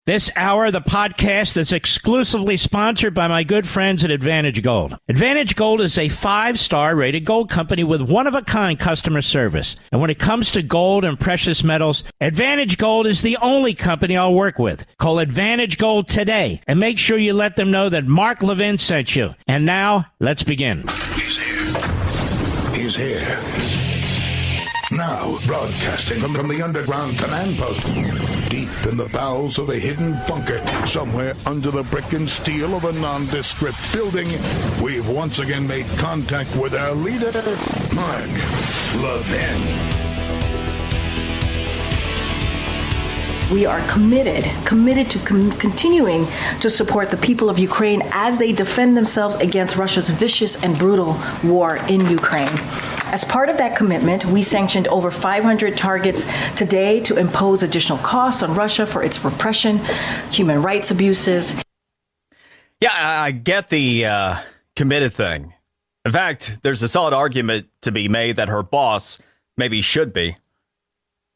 This hour of the podcast is exclusively sponsored by my good friends at Advantage Gold. Advantage Gold is a 5-star rated gold company with one-of-a-kind customer service. And when it comes to gold and precious metals, Advantage Gold is the only company I'll work with. Call Advantage Gold today and make sure you let them know that Mark Levin sent you. And now, let's begin. He's here. He's here. Now, broadcasting from the underground command post, deep in the bowels of a hidden bunker, somewhere under the brick and steel of a nondescript building, we've once again made contact with our leader, Mark Levin. We are committed to continuing to support the people of Ukraine as they defend themselves against Russia's vicious and brutal war in Ukraine. As part of that commitment, we sanctioned over 500 targets today to impose additional costs on Russia for its repression, human rights abuses. Yeah, I get the committed thing. In fact, there's a solid argument to be made that her boss maybe should be.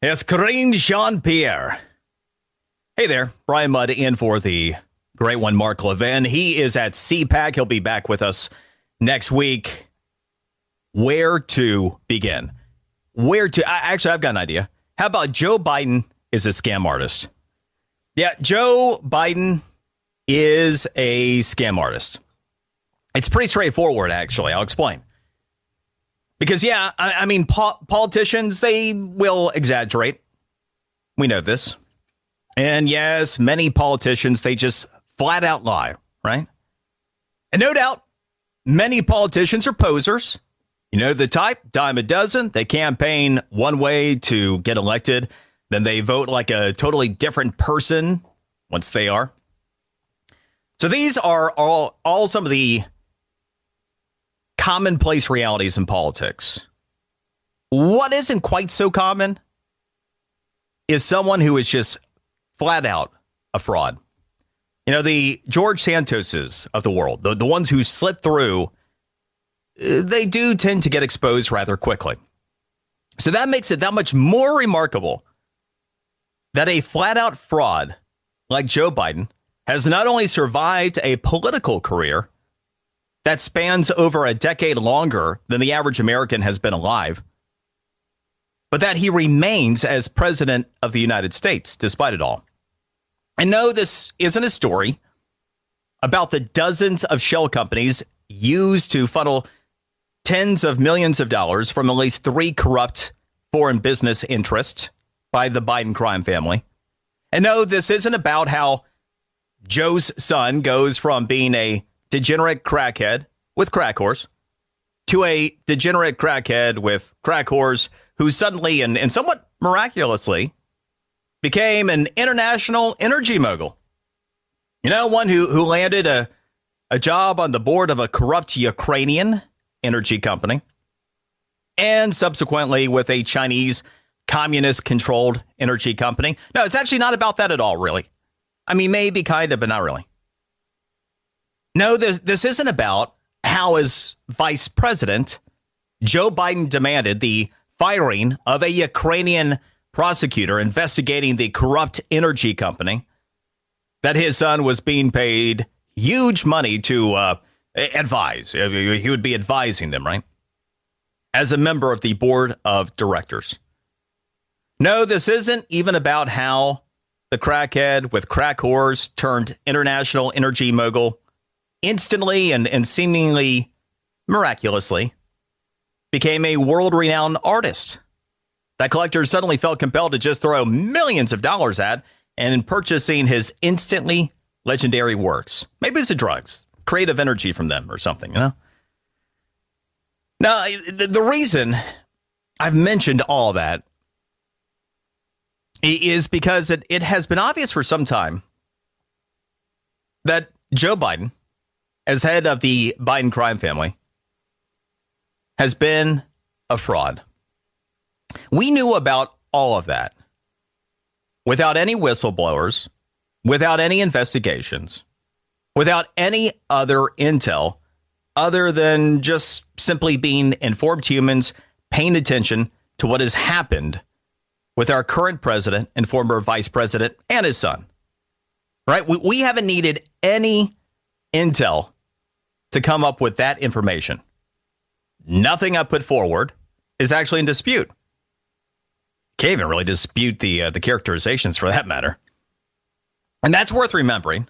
It's Karine Jean-Pierre. Hey there, Brian Mudd in for the great one, Mark Levin. He is at CPAC. He'll be back with us next week. Where to begin? Actually, I've got an idea. How about Joe Biden is a scam artist? Yeah, Joe Biden is a scam artist. It's pretty straightforward, actually. I'll explain. Because, yeah, I mean, politicians, they will exaggerate. We know this. And yes, many politicians, they just flat out lie, right? And no doubt, many politicians are posers. You know the type, dime a dozen. They campaign one way to get elected. Then they vote like a totally different person once they are. So these are all some of the commonplace realities in politics. What isn't quite so common is someone who is just flat out a fraud. You know, the George Santoses of the world, the ones who slip through, they do tend to get exposed rather quickly. So that makes it that much more remarkable that a flat out fraud like Joe Biden has not only survived a political career that spans over a decade longer than the average American has been alive, but that he remains as president of the United States despite it all. And no, this isn't a story about the dozens of shell companies used to funnel tens of millions of dollars from at least 3 corrupt foreign business interests by the Biden crime family. And no, this isn't about how Joe's son goes from being a degenerate crackhead with crack whores to a degenerate crackhead with crack whores who suddenly and somewhat miraculously became an international energy mogul. You know, one who landed a job on the board of a corrupt Ukrainian energy company, and subsequently with a Chinese communist-controlled energy company. No, it's actually not about that at all, really. I mean, maybe kind of, but not really. No, this isn't about how, as vice president, Joe Biden demanded the firing of a Ukrainian prosecutor investigating the corrupt energy company that his son was being paid huge money to advise. He would be advising them, right? As a member of the board of directors. No, this isn't even about how the crackhead with crack whores turned international energy mogul instantly and seemingly miraculously became a world-renowned artist that collectors suddenly felt compelled to just throw millions of dollars at and in purchasing his instantly legendary works. Maybe it's the drugs, creative energy from them or something, you know? Now, the reason I've mentioned all that is because it has been obvious for some time that Joe Biden, as head of the Biden crime family, has been a fraud. We knew about all of that without any whistleblowers, without any investigations, without any other intel other than just simply being informed humans paying attention to what has happened with our current president and former vice president and his son. right? We haven't needed any intel to come up with that information. Nothing I put forward is actually in dispute. Can't even really dispute the characterizations for that matter. And that's worth remembering,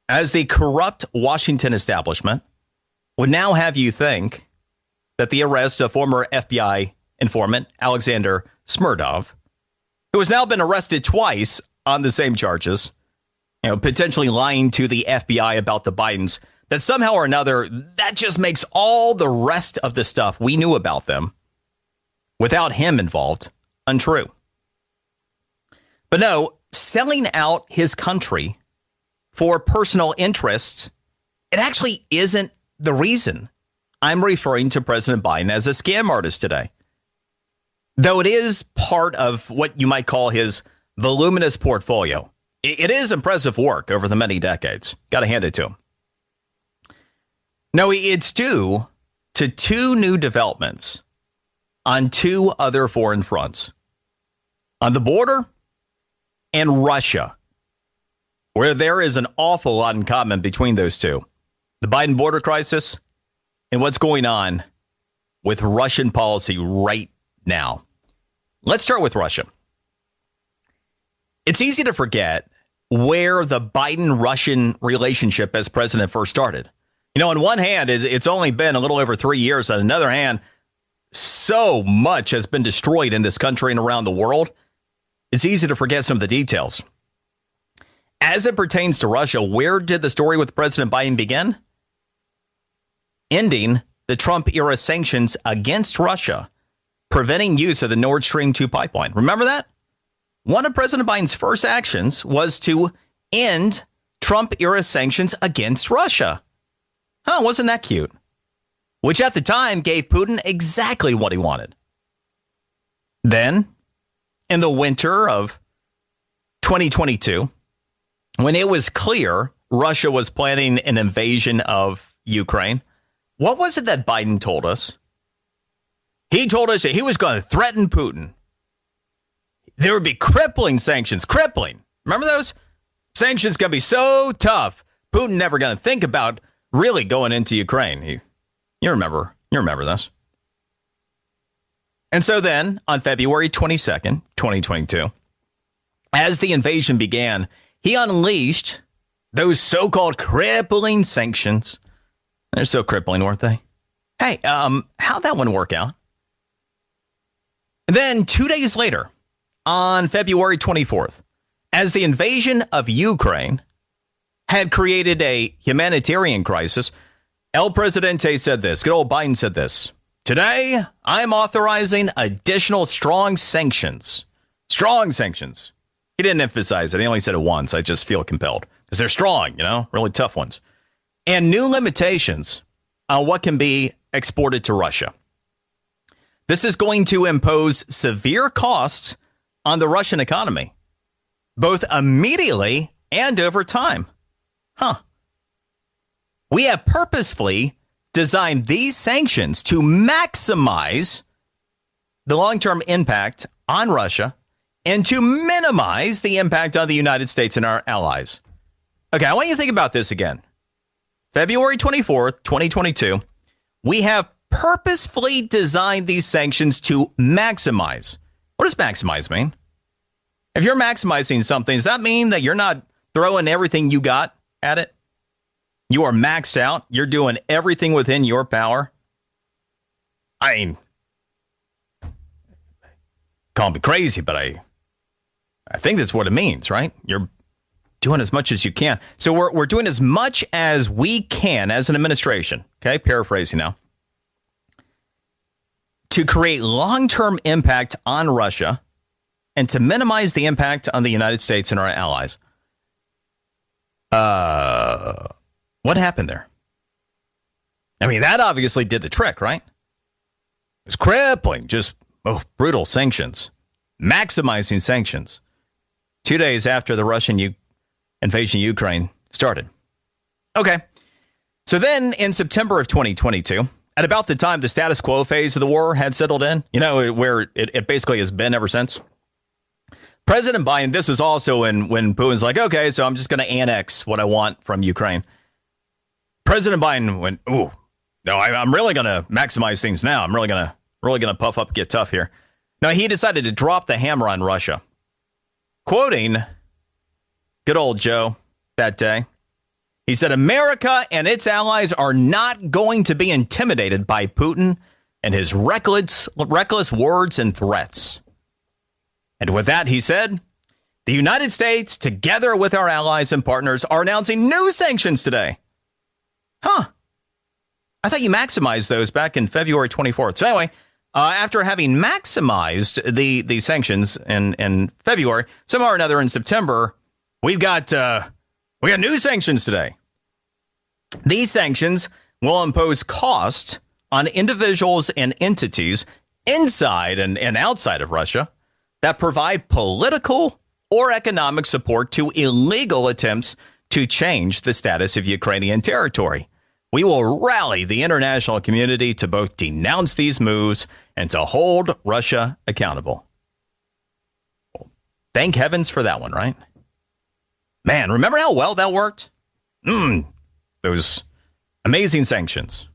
as the corrupt Washington establishment would now have you think that the arrest of former FBI informant Alexander Smirnov, who has now been arrested twice on the same charges, potentially lying to the FBI about the Bidens, that somehow or another, that just makes all the rest of the stuff we knew about them, without him involved, untrue. But no, selling out his country for personal interests, it actually isn't the reason I'm referring to President Biden as a scam artist today. Though it is part of what you might call his voluminous portfolio. It is impressive work over the many decades. Got to hand it to him. No, it's due to two new developments on two other foreign fronts. On the border and Russia, where there is an awful lot in common between those two. The Biden border crisis and what's going on with Russian policy right now. Let's start with Russia. It's easy to forget where the Biden-Russian relationship as president first started. On one hand, it's only been a little over 3 years. On another hand, so much has been destroyed in this country and around the world. It's easy to forget some of the details. As it pertains to Russia, where did the story with President Biden begin? Ending the Trump-era sanctions against Russia, preventing use of the Nord Stream 2 pipeline. Remember that? One of President Biden's first actions was to end Trump-era sanctions against Russia. Wasn't that cute? Which at the time gave Putin exactly what he wanted. Then, in the winter of 2022, when it was clear Russia was planning an invasion of Ukraine, what was it that Biden told us? He told us that he was going to threaten Putin. There would be crippling sanctions. Crippling. Remember those? Sanctions going to be so tough, Putin never going to think about really going into Ukraine. You remember this. And so then, on February 22nd, 2022, as the invasion began, he unleashed those so-called crippling sanctions. They're so crippling, weren't they? Hey, how'd that one work out? And then 2 days later, on February 24th, as the invasion of Ukraine had created a humanitarian crisis, El Presidente said this. Good old Biden said this. Today, I'm authorizing additional strong sanctions. Strong sanctions. He didn't emphasize it. He only said it once. I just feel compelled because they're strong, really tough ones. And new limitations on what can be exported to Russia. This is going to impose severe costs on the Russian economy, both immediately and over time. We have purposefully designed these sanctions to maximize the long-term impact on Russia and to minimize the impact on the United States and our allies. Okay, I want you to think about this again. February 24th, 2022, we have purposefully designed these sanctions to maximize. What does maximize mean? If you're maximizing something, does that mean that you're not throwing everything you got at it? You are maxed out. You're doing everything within your power. I mean, call me crazy, but I think that's what it means, right? You're doing as much as you can. So we're doing as much as we can as an administration. Okay, paraphrasing now. To create long-term impact on Russia and to minimize the impact on the United States and our allies. What happened there? I mean, that obviously did the trick, right? It was crippling, just brutal sanctions, maximizing sanctions. 2 days after the Russian invasion of Ukraine started. Okay. So then in September of 2022, at about the time the status quo phase of the war had settled in, where it basically has been ever since, President Biden, this was also when Putin's like, okay, so I'm just going to annex what I want from Ukraine. President Biden went, ooh, no, I'm really going to maximize things now. I'm really going to puff up, get tough here. Now, he decided to drop the hammer on Russia, quoting good old Joe that day. He said, America and its allies are not going to be intimidated by Putin and his reckless words and threats. And with that, he said, the United States, together with our allies and partners, are announcing new sanctions today. Huh. I thought you maximized those back in February 24th. So anyway, after having maximized the sanctions in February, somehow or another in September, we got new sanctions today. These sanctions will impose costs on individuals and entities inside and outside of Russia that provide political or economic support to illegal attempts to change the status of Ukrainian territory. We will rally the international community to both denounce these moves and to hold Russia accountable. Well, thank heavens for that one, right? Man, remember how well that worked? Those amazing sanctions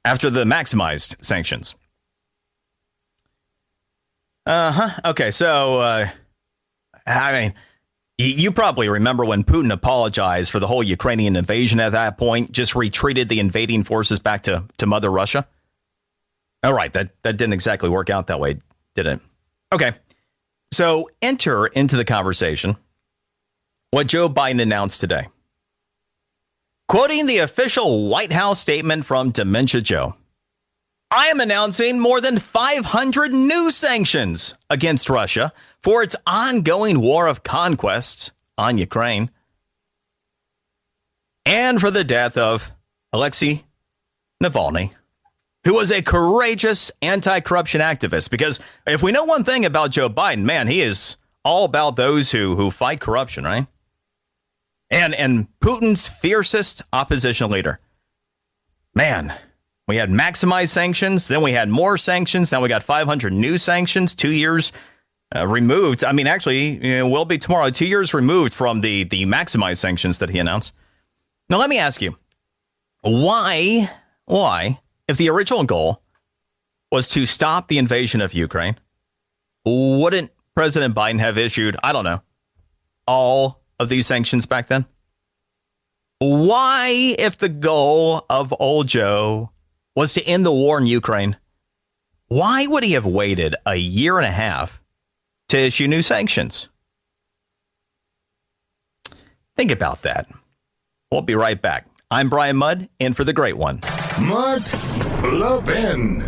after the maximized sanctions. Okay, so, I mean, you probably remember when Putin apologized for the whole Ukrainian invasion at that point, just retreated the invading forces back to Mother Russia. All right, that didn't exactly work out that way, did it? Okay, so enter into the conversation what Joe Biden announced today. Quoting the official White House statement from Dementia Joe, I am announcing more than 500 new sanctions against Russia for its ongoing war of conquest on Ukraine and for the death of Alexei Navalny, who was a courageous anti-corruption activist. Because if we know one thing about Joe Biden, man, he is all about those who fight corruption, right? And Putin's fiercest opposition leader. Man, we had maximized sanctions, then we had more sanctions, now we got 500 new sanctions, 2 years removed. I mean, actually, will be tomorrow, 2 years removed from the maximized sanctions that he announced. Now, let me ask you, why, if the original goal was to stop the invasion of Ukraine, wouldn't President Biden have issued, I don't know, all of these sanctions back then? Why, if the goal of old Joe was to end the war in Ukraine, why would he have waited a year and a half to issue new sanctions? Think about that. We'll be right back. I'm Brian Mudd, in for the great one, Mark Levin.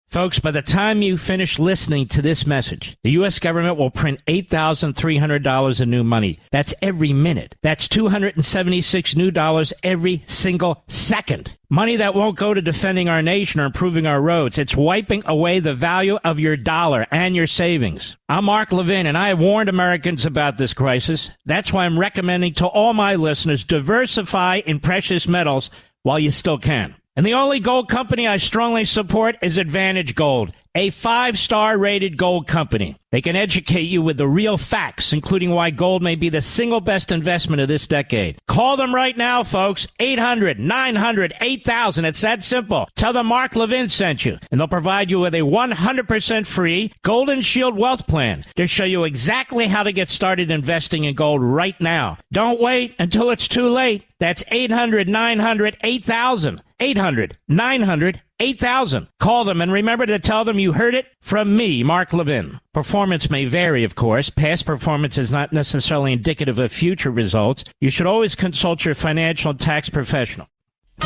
Folks, by the time you finish listening to this message, the U.S. government will print $8,300 in new money. That's every minute. That's $276 new dollars every single second. Money that won't go to defending our nation or improving our roads. It's wiping away the value of your dollar and your savings. I'm Mark Levin, and I have warned Americans about this crisis. That's why I'm recommending to all my listeners, diversify in precious metals while you still can. And the only gold company I strongly support is Advantage Gold, a 5-star rated gold company. They can educate you with the real facts, including why gold may be the single best investment of this decade. Call them right now, folks. 800-900-8000. It's that simple. Tell them Mark Levin sent you, and they'll provide you with a 100% free Golden Shield Wealth Plan to show you exactly how to get started investing in gold right now. Don't wait until it's too late. That's 800-900-8000. 800-900-8000. Call them and remember to tell them you heard it from me, Mark Levin. Performance may vary, of course. Past performance is not necessarily indicative of future results. You should always consult your financial and tax professional. The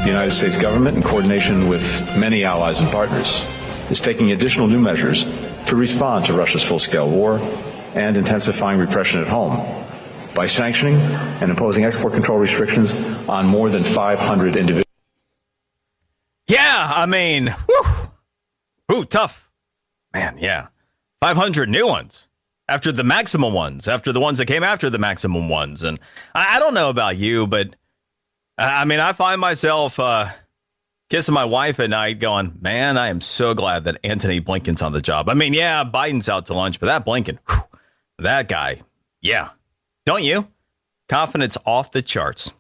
United States government, in coordination with many allies and partners, is taking additional new measures to respond to Russia's full-scale war and intensifying repression at home by sanctioning and imposing export control restrictions on more than 500 individuals. Yeah, I mean, tough. Man, yeah. 500 new ones. after the maximum ones, after the ones that came after the maximum ones. And I don't know about you, but I mean, I find myself kissing my wife at night going, man, I am so glad that Antony Blinken's on the job. I mean, yeah, Biden's out to lunch, but that Blinken, whew, that guy, yeah. Don't you? Confidence off the charts.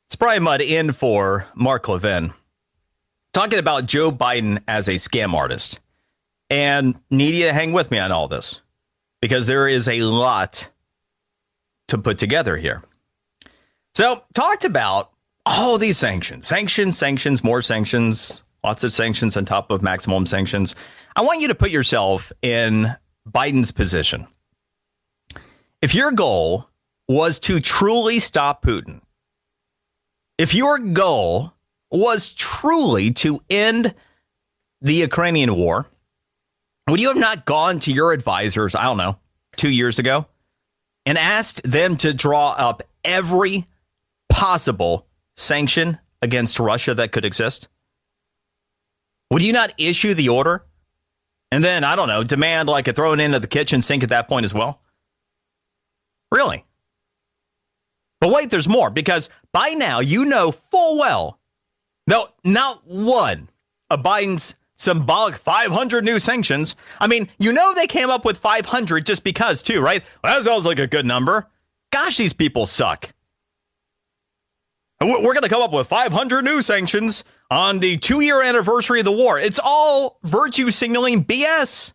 It's probably mud in for Mark Levin. Talking about Joe Biden as a scam artist. And need you to hang with me on all this, because there is a lot to put together here. So, talked about all these sanctions, more sanctions, lots of sanctions on top of maximum sanctions. I want you to put yourself in Biden's position. If your goal was to truly stop Putin, if your goal was truly to end the Ukrainian war, would you have not gone to your advisors, I don't know, 2 years ago, and asked them to draw up every possible sanction against Russia that could exist? Would you not issue the order and then, I don't know, demand like a thrown into the kitchen sink at that point as well? Really? But wait, there's more, because by now you know full well, no, not one of Biden's symbolic 500 new sanctions. I mean, you know they came up with 500 just because, too, right? Well, that sounds like a good number. Gosh, these people suck. We're going to come up with 500 new sanctions on the 2-year anniversary of the war. It's all virtue signaling BS.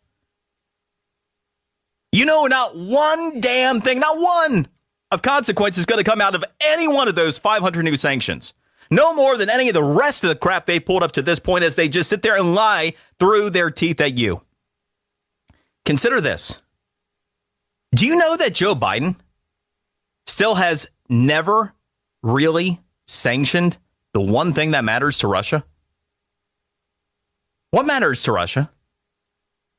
You know, not one damn thing, not one of consequence is going to come out of any one of those 500 new sanctions. No more than any of the rest of the crap they pulled up to this point as they just sit there and lie through their teeth at you. Consider this. Do you know that Joe Biden still has never really sanctioned the one thing that matters to Russia? What matters to Russia?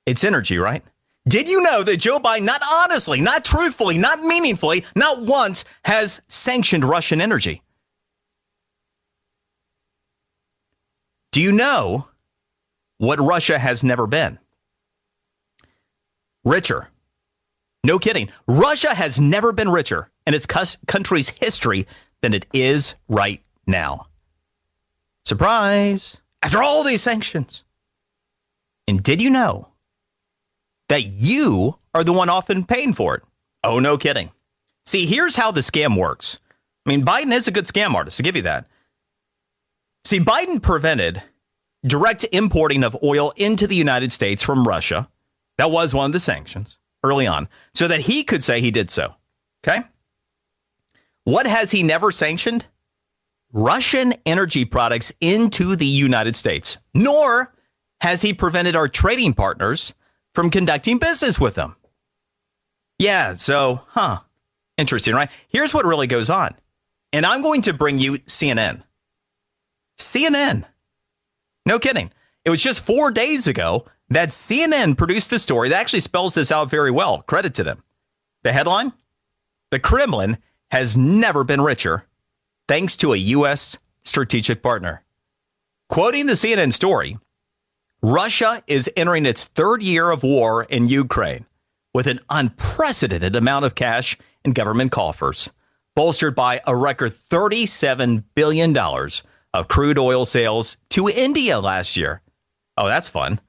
It's energy, right? Did you know that Joe Biden, not honestly, not truthfully, not meaningfully, not once has sanctioned Russian energy? Do you know what Russia has never been? Richer. No kidding. Russia has never been richer in its country's history than it is right now. Surprise. After all these sanctions. And did you know that you are the one often paying for it? Oh, no kidding. See, here's how the scam works. I mean, Biden is a good scam artist, to give you that. See, Biden prevented direct importing of oil into the United States from Russia. That was one of the sanctions early on, so that he could say he did so. Okay? What has he never sanctioned? Russian energy products into the United States. Nor has he prevented our trading partners from conducting business with them. Yeah, so, interesting, right? Here's what really goes on. And I'm going to bring you CNN. CNN. No kidding. It was just 4 days ago that CNN produced the story that actually spells this out very well. Credit to them. The headline: the Kremlin has never been richer thanks to a U.S. strategic partner. Quoting the CNN story, Russia is entering its third year of war in Ukraine with an unprecedented amount of cash in government coffers, bolstered by a record $37 billion of crude oil sales to India last year. Oh, that's fun.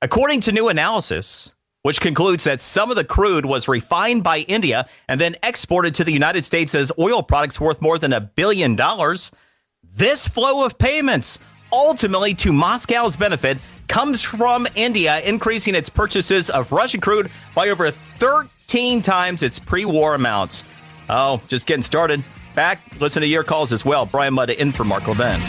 According to new analysis, which concludes that some of the crude was refined by India and then exported to the United States as oil products worth more than $1 billion, this flow of payments, ultimately to Moscow's benefit, comes from India increasing its purchases of Russian crude by over 13 times its pre-war amounts. Oh, just getting started. Back, listen to your calls as well. Brian Mudd in for Mark Levin.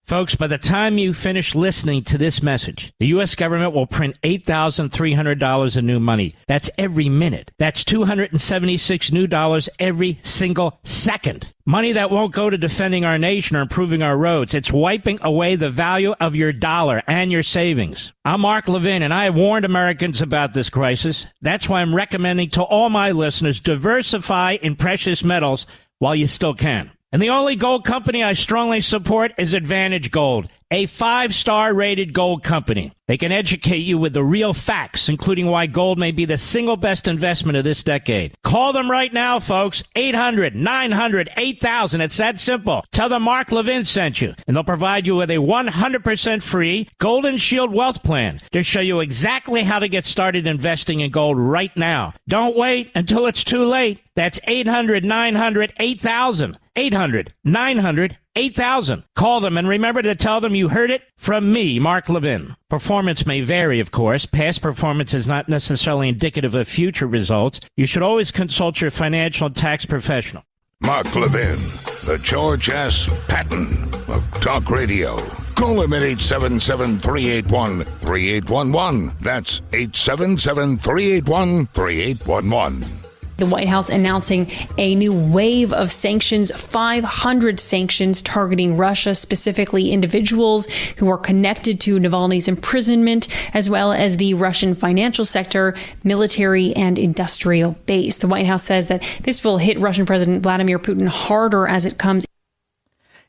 Folks, by the time you finish listening to this message, the U.S. government will print $8,300 in new money. That's every minute. That's $276 new dollars every single second. Money that won't go to defending our nation or improving our roads. It's wiping away the value of your dollar and your savings. I'm Mark Levin, and I have warned Americans about this crisis. That's why I'm recommending to all my listeners, diversify in precious metals while you still can. And the only gold company I strongly support is Advantage Gold. a 5-star rated gold company. They can educate you with the real facts, including why gold may be the single best investment of this decade. Call them right now, folks. 800-900-8000. It's that simple. Tell them Mark Levin sent you, and they'll provide you with a 100% free Golden Shield Wealth Plan to show you exactly how to get started investing in gold right now. Don't wait until it's too late. That's 800-900-8000. 800-900-8000. Call them and remember to tell them you heard it from me, Mark Levin. Performance may vary, of course. Past performance is not necessarily indicative of future results. You should always consult your financial and tax professional. Mark Levin, the George S. Patton of Talk Radio. Call him at 877-381-3811. That's 877-381-3811. The White House announcing a new wave of sanctions, 500 sanctions targeting Russia, specifically individuals who are connected to Navalny's imprisonment, as well as the Russian financial sector, military and industrial base. The White House says that this will hit Russian President Vladimir Putin harder as it comes.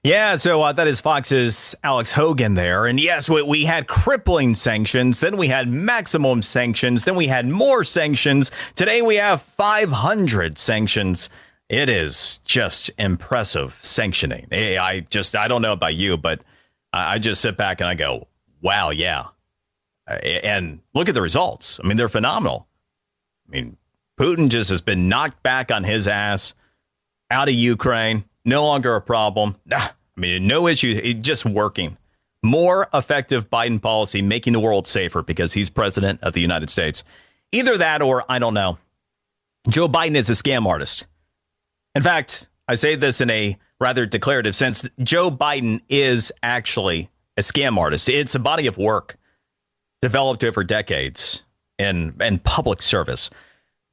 Yeah, so that is Fox's Alex Hogan there. And yes, we had crippling sanctions. Then we had maximum sanctions. Then we had more sanctions. Today we have 500 sanctions. It is just impressive sanctioning. I don't know about you, but I just sit back and I go, wow, yeah. And look at the results. I mean, they're phenomenal. I mean, Putin just has been knocked back on his ass out of Ukraine. No longer a problem. I mean, no issue. Just working. More effective Biden policy, making the world safer because he's president of the United States. Either that or I don't know. Joe Biden is a scam artist. In fact, I say this in a rather declarative sense. Joe Biden is actually a scam artist. It's a body of work developed over decades in public service.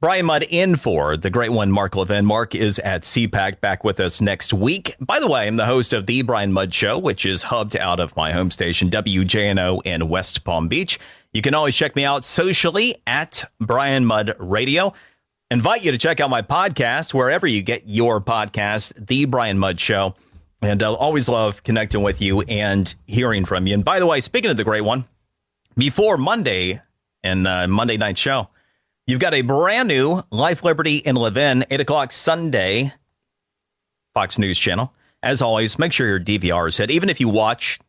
Brian Mudd in for the great one, Mark Levin. Mark is at CPAC, back with us next week. By the way, I'm the host of The Brian Mudd Show, which is hubbed out of my home station, WJNO in West Palm Beach. You can always check me out socially at Brian Mudd Radio. Invite you to check out my podcast, wherever you get your podcast, The Brian Mudd Show. And I'll always love connecting with you and hearing from you. And by the way, speaking of the great one, before Monday and Monday night show, you've got a brand new Life, Liberty, and Levin, 8 o'clock Sunday, Fox News Channel. As always, make sure your DVR is hit. Even if you watch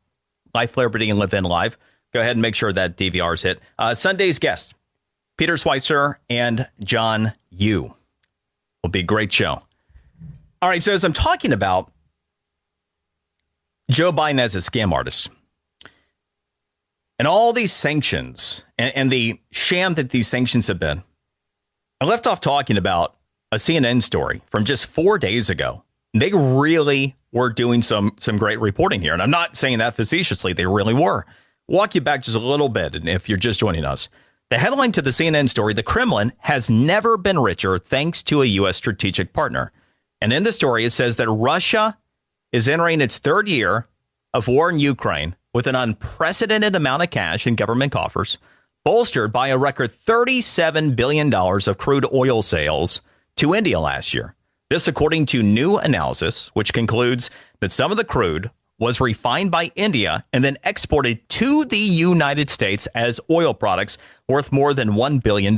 Life, Liberty, and Levin live, go ahead and make sure that DVR is hit. Sunday's guests, Peter Schweitzer and John Yoo. Will be a great show. All right, so as I'm talking about Joe Biden as a scam artist, and all these sanctions and the sham that these sanctions have been, I left off talking about a CNN story from just 4 days ago. They really were doing some great reporting here. And I'm not saying that facetiously. They really were. Walk you back just a little bit. And if you're just joining us, the headline to the CNN story, the Kremlin has never been richer thanks to a U.S. strategic partner. And in the story, it says that Russia is entering its third year of war in Ukraine with an unprecedented amount of cash in government coffers, bolstered by a record $37 billion of crude oil sales to India last year. This according to new analysis, which concludes that some of the crude was refined by India and then exported to the United States as oil products worth more than $1 billion.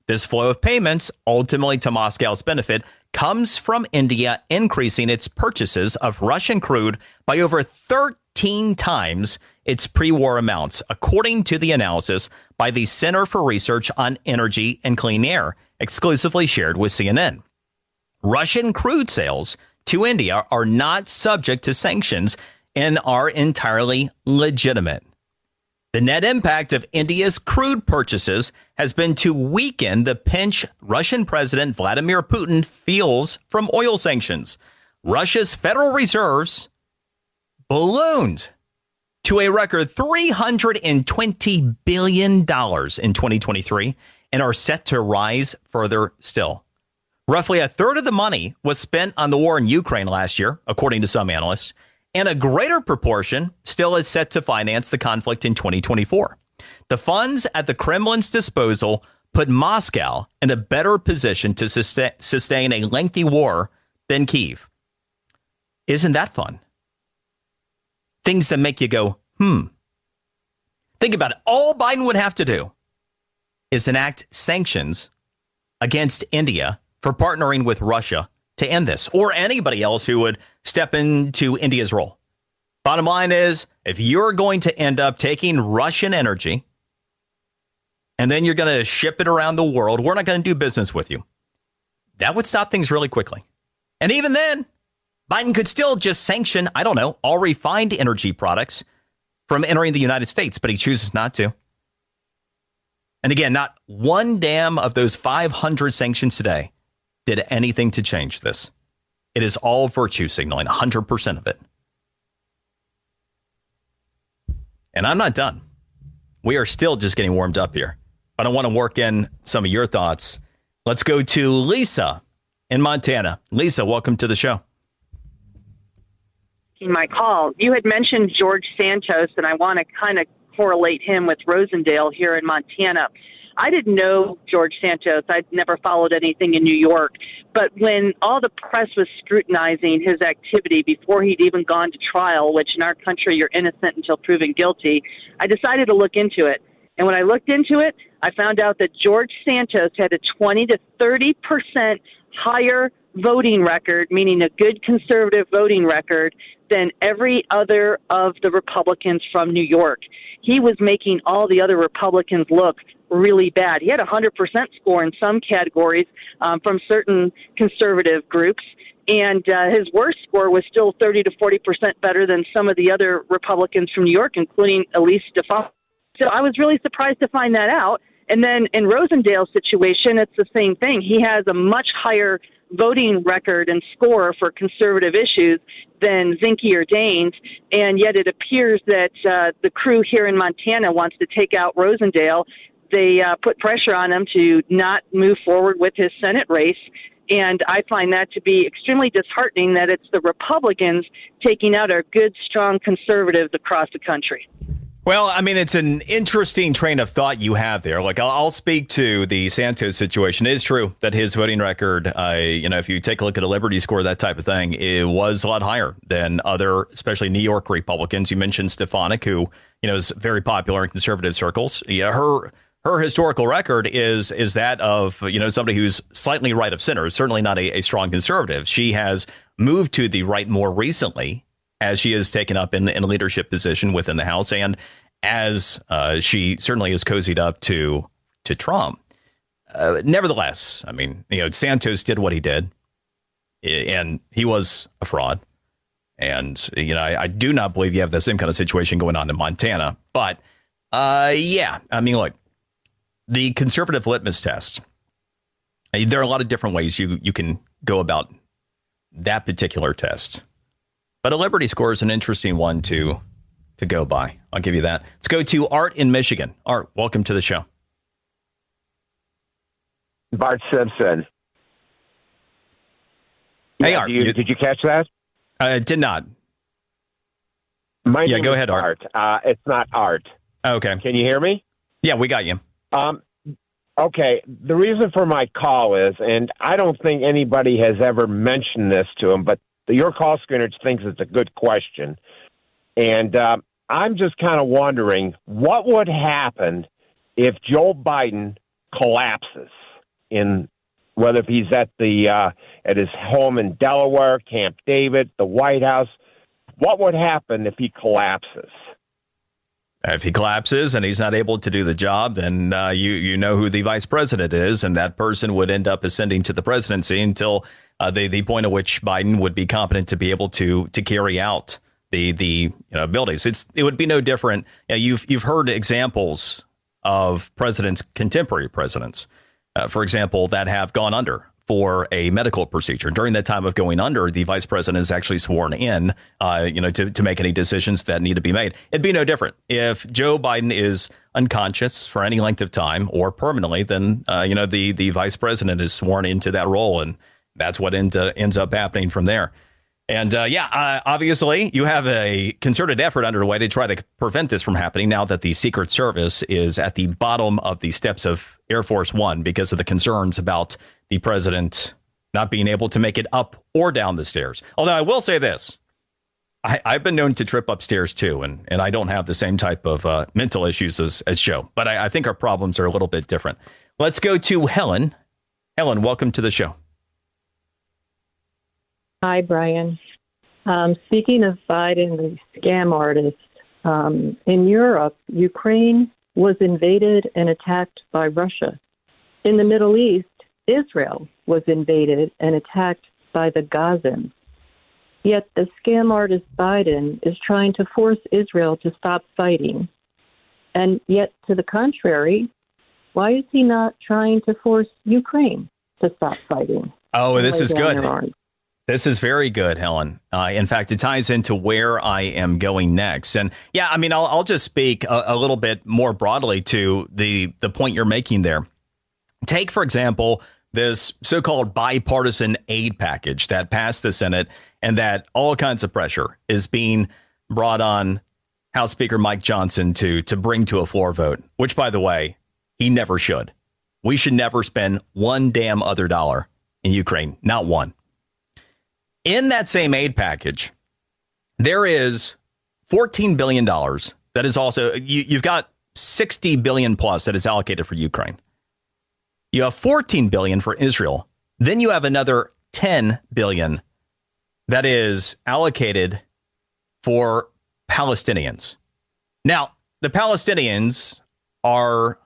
This flow of payments, ultimately to Moscow's benefit, comes from India increasing its purchases of Russian crude by over 13 times its pre-war amounts, according to the analysis by the Center for Research on Energy and Clean Air, exclusively shared with CNN. Russian crude sales to India are not subject to sanctions and are entirely legitimate. The net impact of India's crude purchases has been to weaken the pinch Russian President Vladimir Putin feels from oil sanctions. Russia's federal reserves ballooned to a record $320 billion in 2023 and are set to rise further still. Roughly a third of the money was spent on the war in Ukraine last year, according to some analysts, and a greater proportion still is set to finance the conflict in 2024. The funds at the Kremlin's disposal put Moscow in a better position to sustain a lengthy war than Kyiv. Isn't that fun? things that make you go, Think about it. All Biden would have to do is enact sanctions against India for partnering with Russia to end this, or anybody else who would step into India's role. Bottom line is, if you're going to end up taking Russian energy and then you're going to ship it around the world, we're not going to do business with you. That would stop things really quickly. And even then, Biden could still just sanction, I don't know, all refined energy products from entering the United States, but he chooses not to. And again, not one damn of those 500 sanctions today did anything to change this. It is all virtue signaling, 100% of it. And I'm not done. We are still just getting warmed up here. But I want to work in some of your thoughts. Let's go to Lisa in Montana. Lisa, welcome to the show. My call. You had mentioned George Santos, and I want to kind of correlate him with Rosendale here in Montana. I didn't know George Santos. I'd never followed anything in New York. But when all the press was scrutinizing his activity before he'd even gone to trial, which in our country you're innocent until proven guilty, I decided to look into it. And when I looked into it, I found out that George Santos had a 20 to 30% higher voting record, meaning a good conservative voting record, than every other of the Republicans from New York. He was making all the other Republicans look really bad. He had a 100% score in some categories from certain conservative groups, and his worst score was still 30 to 40% better than some of the other Republicans from New York, including Elise Stefanik. So I was really surprised to find that out. And then in Rosendale's situation, it's the same thing. He has a much higher voting record and score for conservative issues than Zinke or Daines, and yet it appears that the crew here in Montana wants to take out Rosendale. They put pressure on him to not move forward with his Senate race, and I find that to be extremely disheartening that it's the Republicans taking out our good, strong conservatives across the country. Well, I mean, it's an interesting train of thought you have there. Like, I'll speak to the Santos situation. It is true that his voting record, if you take a look at a Liberty score, that type of thing, it was a lot higher than other, especially New York Republicans. You mentioned Stefanik, who, is very popular in conservative circles. Yeah, her historical record is that of, somebody who's slightly right of center, certainly not a strong conservative. She has moved to the right more recently, as she is taken up in a leadership position within the House, and as she certainly is cozied up to Trump. Nevertheless, I mean, Santos did what he did, and he was a fraud. And, I do not believe you have the same kind of situation going on in Montana. But, yeah, I mean, look, the conservative litmus test, there are a lot of different ways you can go about that particular test. But a Liberty score is an interesting one to go by. I'll give you that. Let's go to Art in Michigan. Art, welcome to the show. Bart Simpson. Hey, Art. Did you catch that? I did not. My name go is ahead, Art. It's not Art. Okay. Can you hear me? Yeah, we got you. Okay. The reason for my call is, and I don't think anybody has ever mentioned this to him, but your call screener thinks it's a good question. And I'm just kind of wondering what would happen if Joe Biden collapses, in whether he's at his home in Delaware, Camp David, the White House. What would happen if he collapses? If he collapses and he's not able to do the job, then you know who the vice president is, and that person would end up ascending to the presidency until the point at which Biden would be competent to be able to carry out the abilities. It would be no different. You've heard examples of contemporary presidents, for example, that have gone under for a medical procedure. During that time of going under, the vice president is actually sworn in, to make any decisions that need to be made. It'd be no different if Joe Biden is unconscious for any length of time or permanently. Then the vice president is sworn into that role, and that's what ends up happening from there. And obviously, you have a concerted effort underway to try to prevent this from happening now that the Secret Service is at the bottom of the steps of Air Force One because of the concerns about the president not being able to make it up or down the stairs. Although I will say this, I've been known to trip upstairs, too, and I don't have the same type of mental issues as Joe. But I think our problems are a little bit different. Let's go to Helen. Helen, welcome to the show. Hi, Brian. Speaking of Biden, the scam artist, in Europe, Ukraine was invaded and attacked by Russia. In the Middle East, Israel was invaded and attacked by the Gazans. Yet the scam artist Biden is trying to force Israel to stop fighting. And yet, to the contrary, why is he not trying to force Ukraine to stop fighting? Oh, this is good. This is very good, Helen. In fact, it ties into where I am going next. And yeah, I mean, I'll just speak a little bit more broadly to the point you're making there. Take, for example, this so-called bipartisan aid package that passed the Senate and that all kinds of pressure is being brought on House Speaker Mike Johnson to bring to a floor vote, which, by the way, he never should. We should never spend one damn other dollar in Ukraine, not one. In that same aid package, there is $14 billion that is also, you've got $60 billion plus that is allocated for Ukraine. You have $14 billion for Israel. Then you have another $10 billion that is allocated for Palestinians. Now, the Palestinians are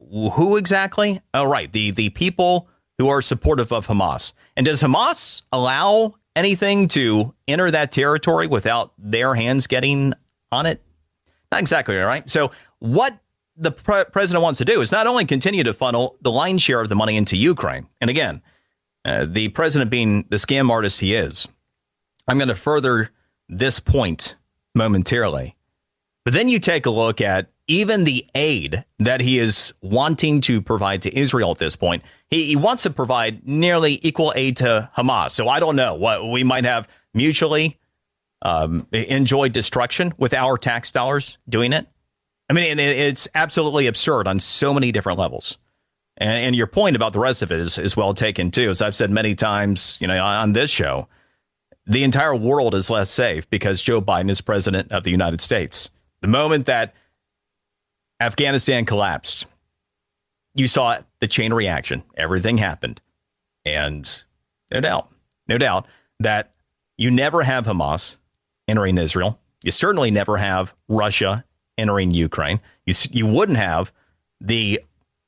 who exactly? Oh, right. The people who are supportive of Hamas. And does Hamas allow anything to enter that territory without their hands getting on it? Not exactly, right? So what the president wants to do is not only continue to funnel the lion's share of the money into Ukraine. And again, the president being the scam artist he is, I'm going to further this point momentarily. But then you take a look at even the aid that he is wanting to provide to Israel at this point. He wants to provide nearly equal aid to Hamas. So I don't know what we might have mutually enjoyed destruction with our tax dollars doing it. I mean, it's absolutely absurd on so many different levels. And your point about the rest of it is well taken, too. As I've said many times, on this show, the entire world is less safe because Joe Biden is president of the United States. The moment that Afghanistan collapsed, you saw the chain reaction. Everything happened. And no doubt that you never have Hamas entering Israel. You certainly never have Russia entering Ukraine. You wouldn't have the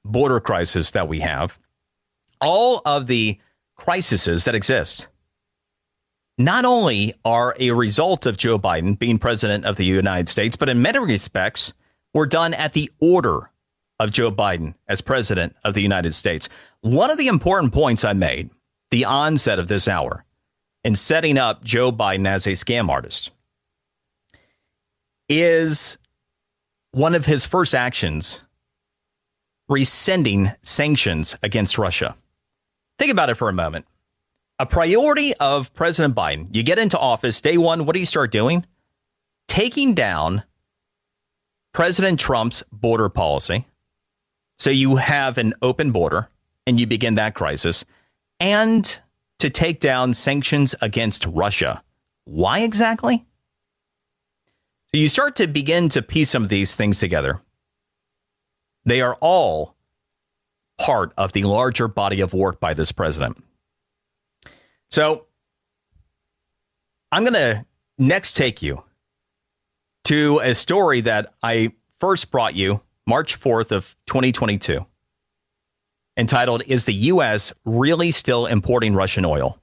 border crisis that we have. All of the crises that exist not only are a result of Joe Biden being president of the United States, but in many respects were done at the order of Joe Biden as president of the United States. One of the important points I made, the onset of this hour, in setting up Joe Biden as a scam artist, is one of his first actions rescinding sanctions against Russia. Think about it for a moment. A priority of President Biden, you get into office, day one, what do you start doing? Taking down President Trump's border policy. So you have an open border and you begin that crisis. And to take down sanctions against Russia. Why exactly? So you start to begin to piece some of these things together. They are all part of the larger body of work by this president. So I'm going to next take you to a story that I first brought you March 4th of 2022, entitled, "Is the U.S. Really Still Importing Russian Oil?"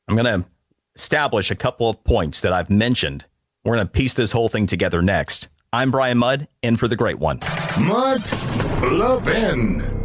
I'm going to establish a couple of points that I've mentioned. We're going to piece this whole thing together next. I'm Brian Mudd, in for the great one. Mark Levin.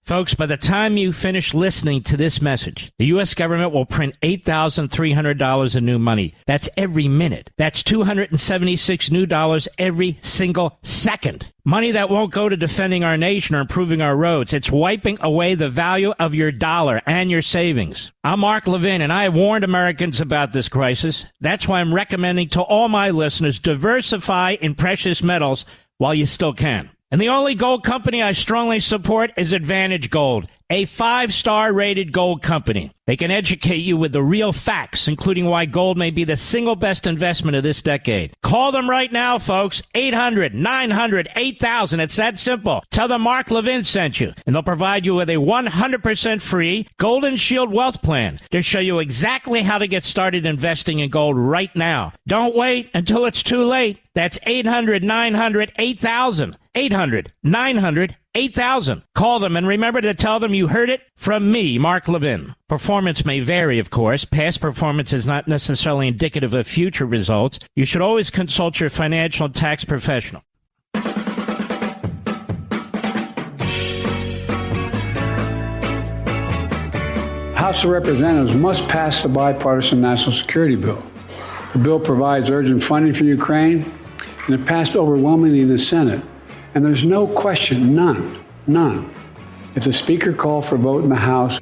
Folks, by the time you finish listening to this message, the U.S. government will print $8,300 in new money. That's every minute. That's $276 new dollars every single second. Money that won't go to defending our nation or improving our roads. It's wiping away the value of your dollar and your savings. I'm Mark Levin, and I have warned Americans about this crisis. That's why I'm recommending to all my listeners, diversify in precious metals while you still can. And the only gold company I strongly support is Advantage Gold. a 5-star rated gold company. They can educate you with the real facts, including why gold may be the single best investment of this decade. Call them right now, folks. 800-900-8000. It's that simple. Tell them Mark Levin sent you, and they'll provide you with a 100% free Golden Shield Wealth Plan to show you exactly how to get started investing in gold right now. Don't wait until it's too late. That's 800-900-8000. 800-900-8000. Call them and remember to tell them you heard it from me, Mark Levin. Performance may vary, of course. Past performance is not necessarily indicative of future results. You should always consult your financial and tax professional. House of Representatives must pass the bipartisan national security bill. The bill provides urgent funding for Ukraine, and it passed overwhelmingly in the Senate. And there's no question, none, if the Speaker called for a vote in the House.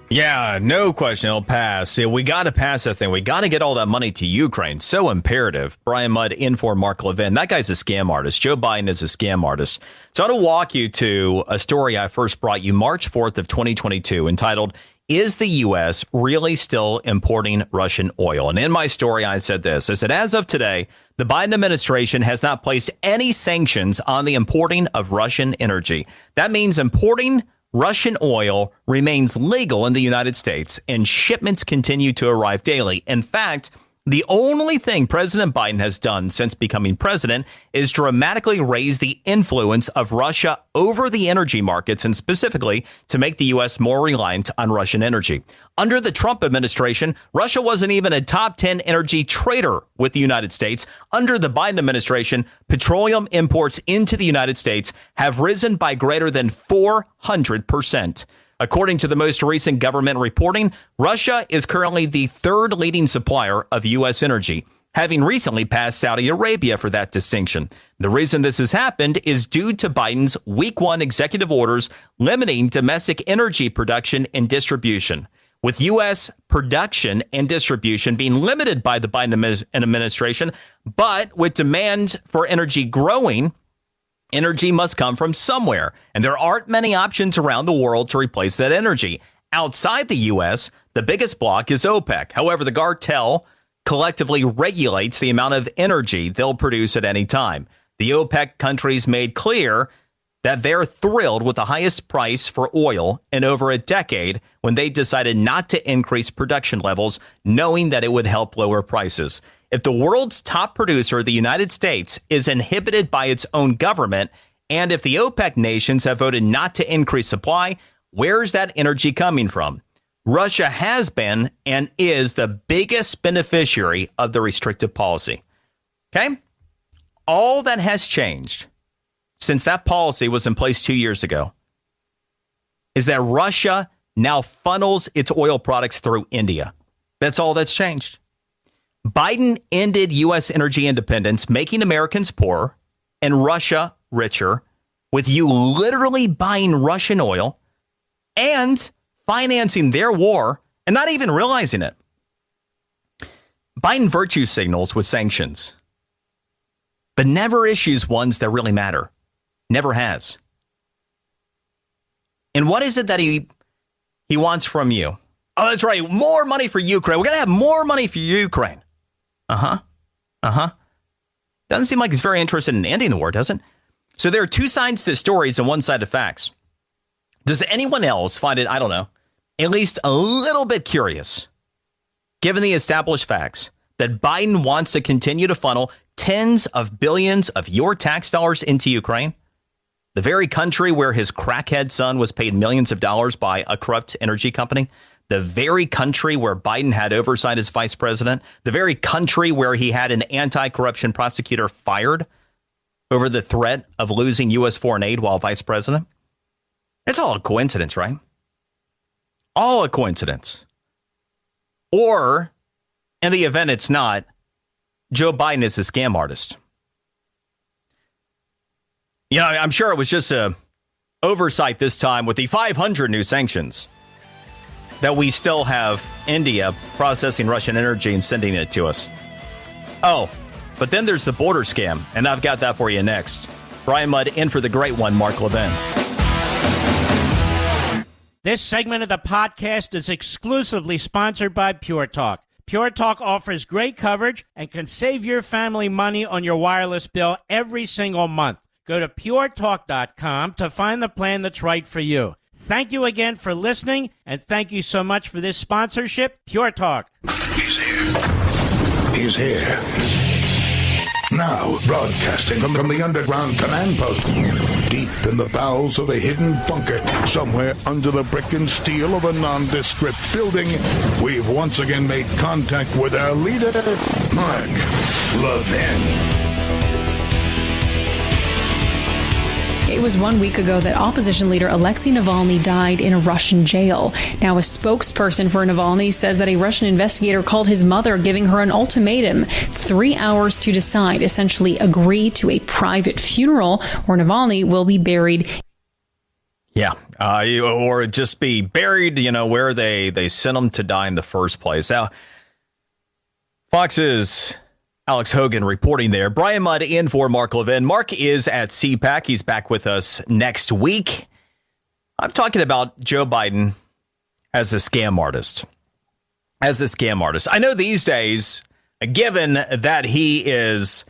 Yeah, no question it'll pass. Yeah, we got to pass that thing. We got to get all that money to Ukraine. So imperative. Brian Mudd in for Mark Levin. That guy's a scam artist. Joe Biden is a scam artist. So I want to walk you to a story I first brought you March 4th of 2022 entitled, "Is the U.S. really still importing Russian oil?" And in my story, I said this. I said, as of today, the Biden administration has not placed any sanctions on the importing of Russian energy. That means importing Russian oil remains legal in the United States, and shipments continue to arrive daily. In fact, the only thing President Biden has done since becoming president is dramatically raise the influence of Russia over the energy markets, and specifically to make the U.S. more reliant on Russian energy. Under the Trump administration, Russia wasn't even a top 10 energy trader with the United States. Under the Biden administration, petroleum imports into the United States have risen by greater than 400%. According to the most recent government reporting, Russia is currently the third leading supplier of U.S. energy, having recently passed Saudi Arabia for that distinction. The reason this has happened is due to Biden's week 1 executive orders limiting domestic energy production and distribution. With U.S. production and distribution being limited by the Biden administration, but with demand for energy growing, energy must come from somewhere, and there aren't many options around the world to replace that energy. Outside the U.S., the biggest bloc is OPEC. However, the cartel collectively regulates the amount of energy they'll produce at any time. The OPEC countries made clear that they're thrilled with the highest price for oil in over a decade when they decided not to increase production levels, knowing that it would help lower prices. If the world's top producer, the United States, is inhibited by its own government, and if the OPEC nations have voted not to increase supply, where's that energy coming from? Russia has been and is the biggest beneficiary of the restrictive policy. Okay? All that has changed since that policy was in place 2 years ago is that Russia now funnels its oil products through India. That's all that's changed. Biden ended U.S. energy independence, making Americans poor and Russia richer, with you literally buying Russian oil and financing their war and not even realizing it. Biden virtue signals with sanctions, but never issues ones that really matter. Never has. And what is it that he wants from you? Oh, that's right. More money for Ukraine. We're going to have more money for Ukraine. Doesn't seem like he's very interested in ending the war, does it? So there are two sides to stories and one side to facts. Does anyone else find it, I don't know, at least a little bit curious, given the established facts, that Biden wants to continue to funnel tens of billions of your tax dollars into Ukraine? The very country where his crackhead son was paid millions of dollars by a corrupt energy company. The very country where Biden had oversight as vice president. The very country where he had an anti-corruption prosecutor fired over the threat of losing U.S. foreign aid while vice president. It's all a coincidence, right? All a coincidence. Or, in the event it's not, Joe Biden is a scam artist. You know, I'm sure it was just a oversight this time with the 500 new sanctions that we still have India processing Russian energy and sending it to us. Oh, but then there's the border scam, and I've got that for you next. Brian Mudd in for the great one, Mark Levin. This segment of the podcast is exclusively sponsored by Pure Talk. Pure Talk offers great coverage and can save your family money on your wireless bill every single month. Go to puretalk.com to find the plan that's right for you. Thank you again for listening, and thank you so much for this sponsorship, Pure Talk. He's here. He's here. Now, broadcasting from the underground command post, deep in the bowels of a hidden bunker, somewhere under the brick and steel of a nondescript building, we've once again made contact with our leader, Mark Levin. It was 1 week ago that opposition leader Alexei Navalny died in a Russian jail. Now, a spokesperson for Navalny says that a Russian investigator called his mother, giving her an ultimatum, 3 hours to decide, essentially agree to a private funeral where Navalny will be buried. Yeah, or just be buried, where they sent him to die in the first place. Now, Fox's Alex Hogan reporting there. Brian Mudd in for Mark Levin. Mark is at CPAC. He's back with us next week. I'm talking about Joe Biden as a scam artist. I know these days, given that he is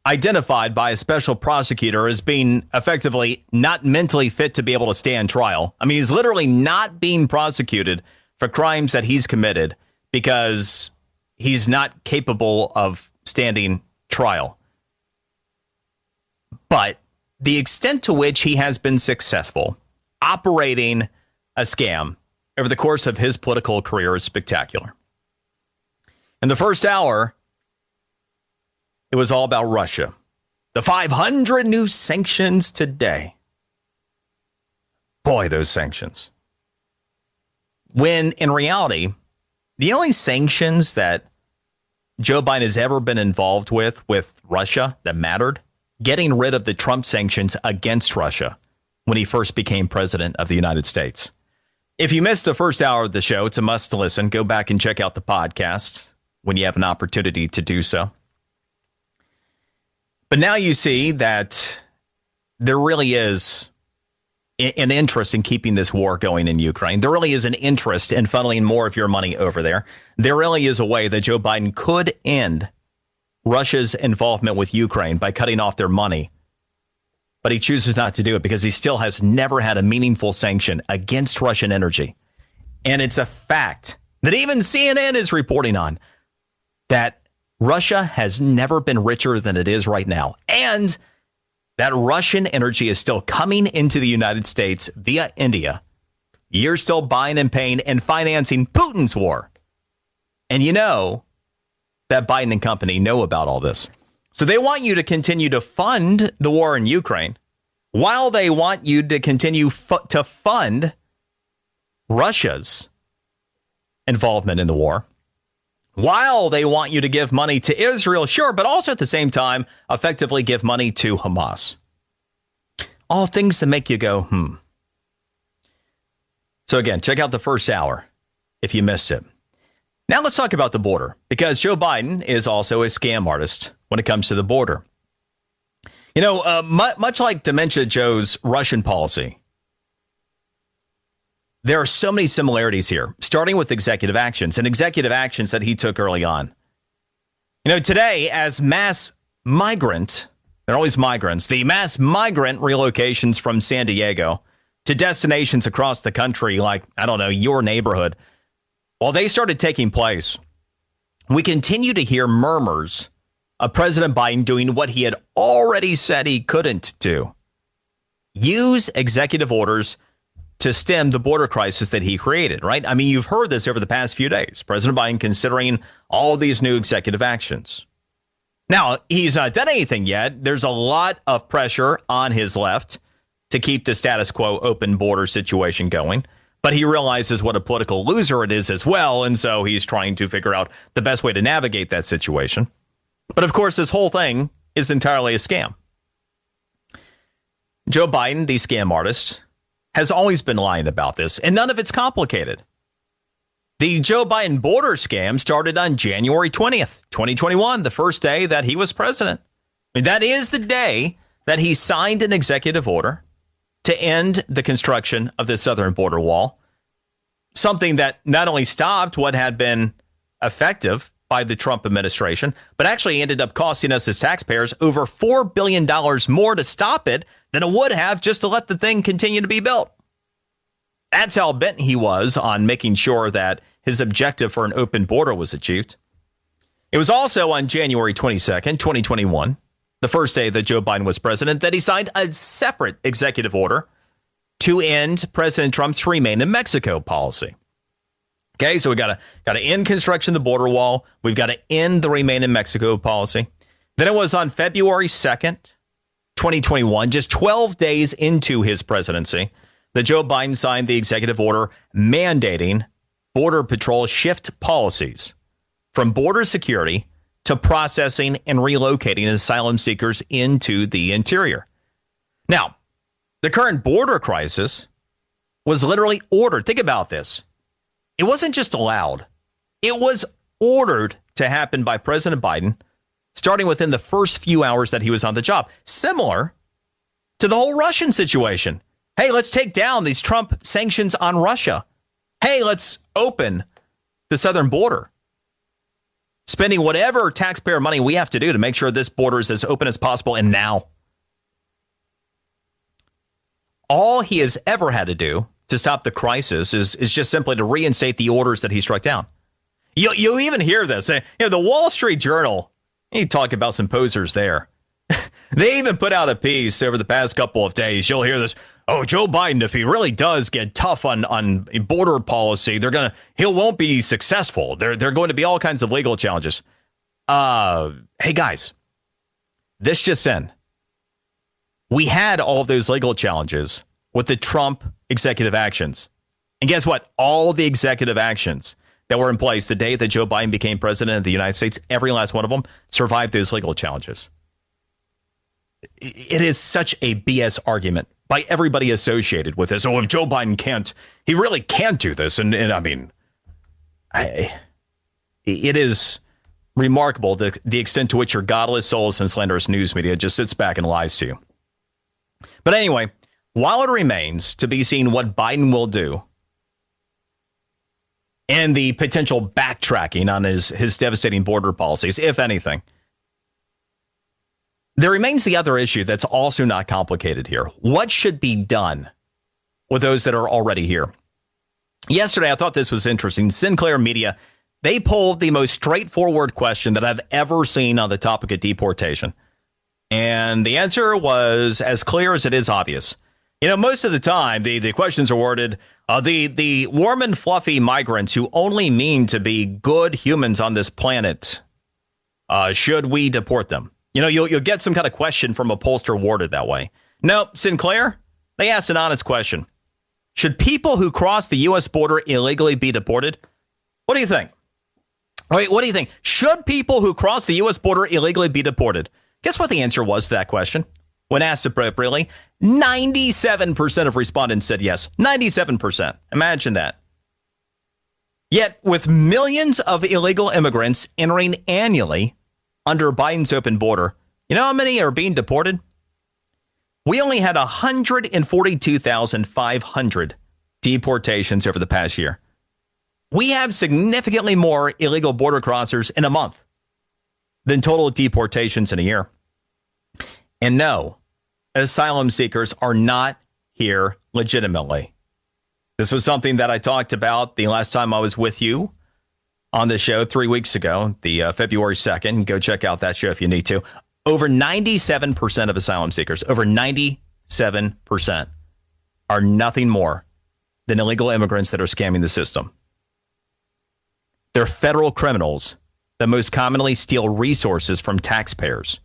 identified by a special prosecutor as being effectively not mentally fit to be able to stand trial. I mean, he's literally not being prosecuted for crimes that he's committed because he's not capable of standing trial. But the extent to which he has been successful operating a scam over the course of his political career is spectacular. In the first hour, it was all about Russia. The 500 new sanctions today. Boy, those sanctions. When in reality, the only sanctions that Joe Biden has ever been involved with Russia that mattered, getting rid of the Trump sanctions against Russia when he first became president of the United States. If you missed the first hour of the show, it's a must listen. Go back and check out the podcast when you have an opportunity to do so. But now you see that there really is an interest in keeping this war going in Ukraine. There really is an interest in funneling more of your money over there. There really is a way that Joe Biden could end Russia's involvement with Ukraine by cutting off their money. But he chooses not to do it because he still has never had a meaningful sanction against Russian energy. And it's a fact that even CNN is reporting on that Russia has never been richer than it is right now. And that Russian energy is still coming into the United States via India. You're still buying and paying and financing Putin's war. And you know that Biden and company know about all this. So they want you to continue to fund the war in Ukraine while they want you to continue to fund Russia's involvement in the war. While they want you to give money to Israel, sure, but also at the same time, effectively give money to Hamas. All things to make you go, So again, check out the first hour if you missed it. Now let's talk about the border, because Joe Biden is also a scam artist when it comes to the border. Much like Dementia Joe's Russian policy, there are so many similarities here, starting with executive actions that he took early on. Today, as mass migrant, they're always migrants, the mass migrant relocations from San Diego to destinations across the country, like, your neighborhood, while they started taking place, we continue to hear murmurs of President Biden doing what he had already said he couldn't do. Use executive orders to stem the border crisis that he created, right? I mean, you've heard this over the past few days. President Biden considering all these new executive actions. Now, he's not done anything yet. There's a lot of pressure on his left to keep the status quo open border situation going. But he realizes what a political loser it is as well. And so he's trying to figure out the best way to navigate that situation. But of course, this whole thing is entirely a scam. Joe Biden, the scam artist, has always been lying about this, and none of it's complicated. The Joe Biden border scam started on January 20th, 2021, the first day that he was president. I mean, that is the day that he signed an executive order to end the construction of the southern border wall, something that not only stopped what had been effective by the Trump administration, but actually ended up costing us as taxpayers over $4 billion more to stop it than it would have just to let the thing continue to be built. That's how bent he was on making sure that his objective for an open border was achieved. It was also on January 22nd, 2021, the first day that Joe Biden was president, that he signed a separate executive order to end President Trump's Remain in Mexico policy. Okay, so we got to end construction of the border wall. We've got to end the Remain in Mexico policy. Then it was on February 2nd, 2021, just 12 days into his presidency, that Joe Biden signed the executive order mandating Border Patrol shift policies from border security to processing and relocating asylum seekers into the interior. Now, the current border crisis was literally ordered. Think about this. It wasn't just allowed. It was ordered to happen by President Biden starting within the first few hours that he was on the job. Similar to the whole Russian situation. Hey, let's take down these Trump sanctions on Russia. Hey, let's open the southern border. Spending whatever taxpayer money we have to do to make sure this border is as open as possible, and now. All he has ever had to do to stop the crisis is just simply to reinstate the orders that he struck down. You'll even hear this. The Wall Street Journal, you talk about some posers there. They even put out a piece over the past couple of days. You'll hear this. Oh, Joe Biden, if he really does get tough on border policy, he won't be successful. There are going to be all kinds of legal challenges. Hey, guys, this just in. We had all of those legal challenges with the Trump executive actions. And guess what? All the executive actions that were in place the day that Joe Biden became president of the United States, every last one of them survived those legal challenges. It is such a BS argument by everybody associated with this. Oh, if Joe Biden can't, he really can't do this. And I mean, it is remarkable the extent to which your godless souls and slanderous news media just sits back and lies to you. But anyway, while it remains to be seen what Biden will do and the potential backtracking on his devastating border policies, if anything, there remains the other issue that's also not complicated here. What should be done with those that are already here? Yesterday, I thought this was interesting. Sinclair Media, they polled the most straightforward question that I've ever seen on the topic of deportation. And the answer was as clear as it is obvious. You know, most of the time, the questions are worded, the warm and fluffy migrants who only mean to be good humans on this planet, should we deport them? You know, you'll get some kind of question from a pollster worded that way. No, Sinclair, they asked an honest question. Should people who cross the U.S. border illegally be deported? What do you think? Wait, what do you think? Should people who cross the U.S. border illegally be deported? Guess what the answer was to that question? When asked appropriately, 97% of respondents said yes. 97%. Imagine that. Yet, with millions of illegal immigrants entering annually under Biden's open border, you know how many are being deported? We only had 142,500 deportations over the past year. We have significantly more illegal border crossers in a month than total deportations in a year. And no, asylum seekers are not here legitimately. This was something that I talked about the last time I was with you on the show 3 weeks ago, the February 2nd. Go check out that show if you need to. Over 97% of asylum seekers, over 97% are nothing more than illegal immigrants that are scamming the system. They're federal criminals that most commonly steal resources from taxpayers.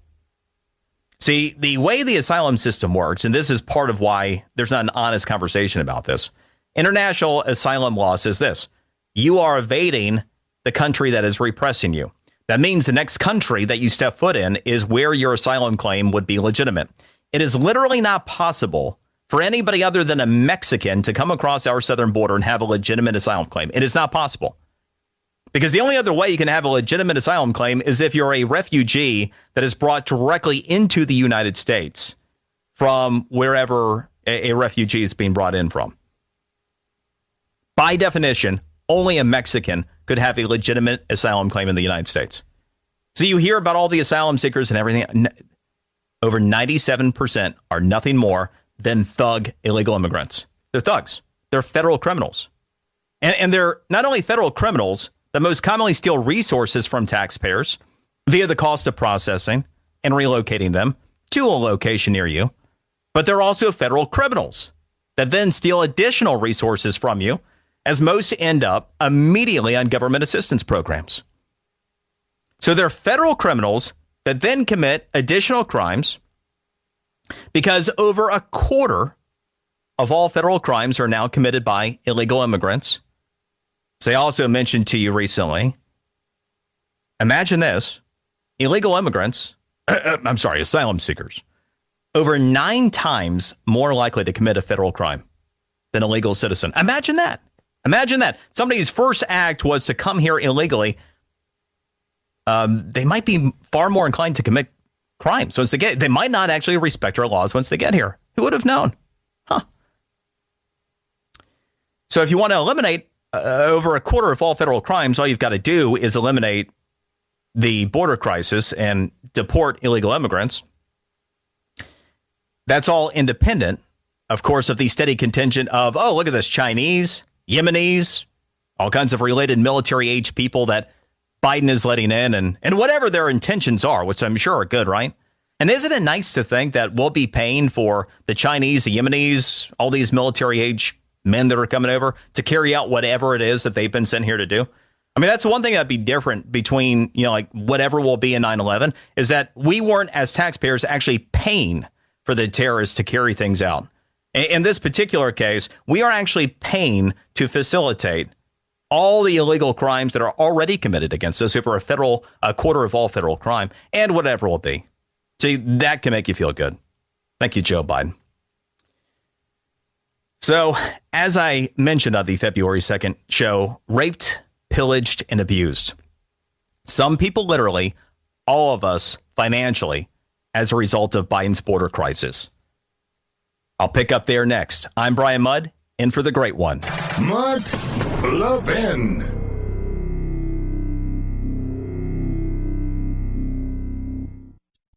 See, the way the asylum system works, and this is part of why there's not an honest conversation about this, international asylum law says this: you are evading the country that is repressing you. That means the next country that you step foot in is where your asylum claim would be legitimate. It is literally not possible for anybody other than a Mexican to come across our southern border and have a legitimate asylum claim. It is not possible. Because the only other way you can have a legitimate asylum claim is if you're a refugee that is brought directly into the United States from wherever a refugee is being brought in from. By definition, only a Mexican could have a legitimate asylum claim in the United States. So you hear about all the asylum seekers and everything. Over 97% are nothing more than thug illegal immigrants. They're thugs. They're federal criminals. And they're not only federal criminals that most commonly steal resources from taxpayers via the cost of processing and relocating them to a location near you, but they're also federal criminals that then steal additional resources from you, as most end up immediately on government assistance programs. So they're federal criminals that then commit additional crimes, because over a quarter of all federal crimes are now committed by illegal immigrants. As I also mentioned to you recently, imagine this, illegal immigrants, asylum seekers, over 9 times more likely to commit a federal crime than a legal citizen. Imagine that. Imagine that. Somebody's first act was to come here illegally. They might be far more inclined to commit crimes once they get. They might not actually respect our laws once they get here. Who would have known? Huh. So if you want to eliminate over a quarter of all federal crimes, all you've got to do is eliminate the border crisis and deport illegal immigrants. That's all independent, of course, of the steady contingent of, oh, look at this, Chinese, Yemenis, all kinds of related military-age people that Biden is letting in, and whatever their intentions are, which I'm sure are good, right? And isn't it nice to think that we'll be paying for the Chinese, the Yemenis, all these military-age men that are coming over to carry out whatever it is that they've been sent here to do? I mean, that's one thing that'd be different between, like whatever will be in 9/11, is that we weren't, as taxpayers, actually paying for the terrorists to carry things out. In this particular case, we are actually paying to facilitate all the illegal crimes that are already committed against us over a quarter of all federal crime, and whatever will be. See, that can make you feel good. Thank you, Joe Biden. So, as I mentioned on the February 2nd show, raped, pillaged, and abused. Some people literally, all of us financially, as a result of Biden's border crisis. I'll pick up there next. I'm Brian Mudd, in for the great one. Mark Levin.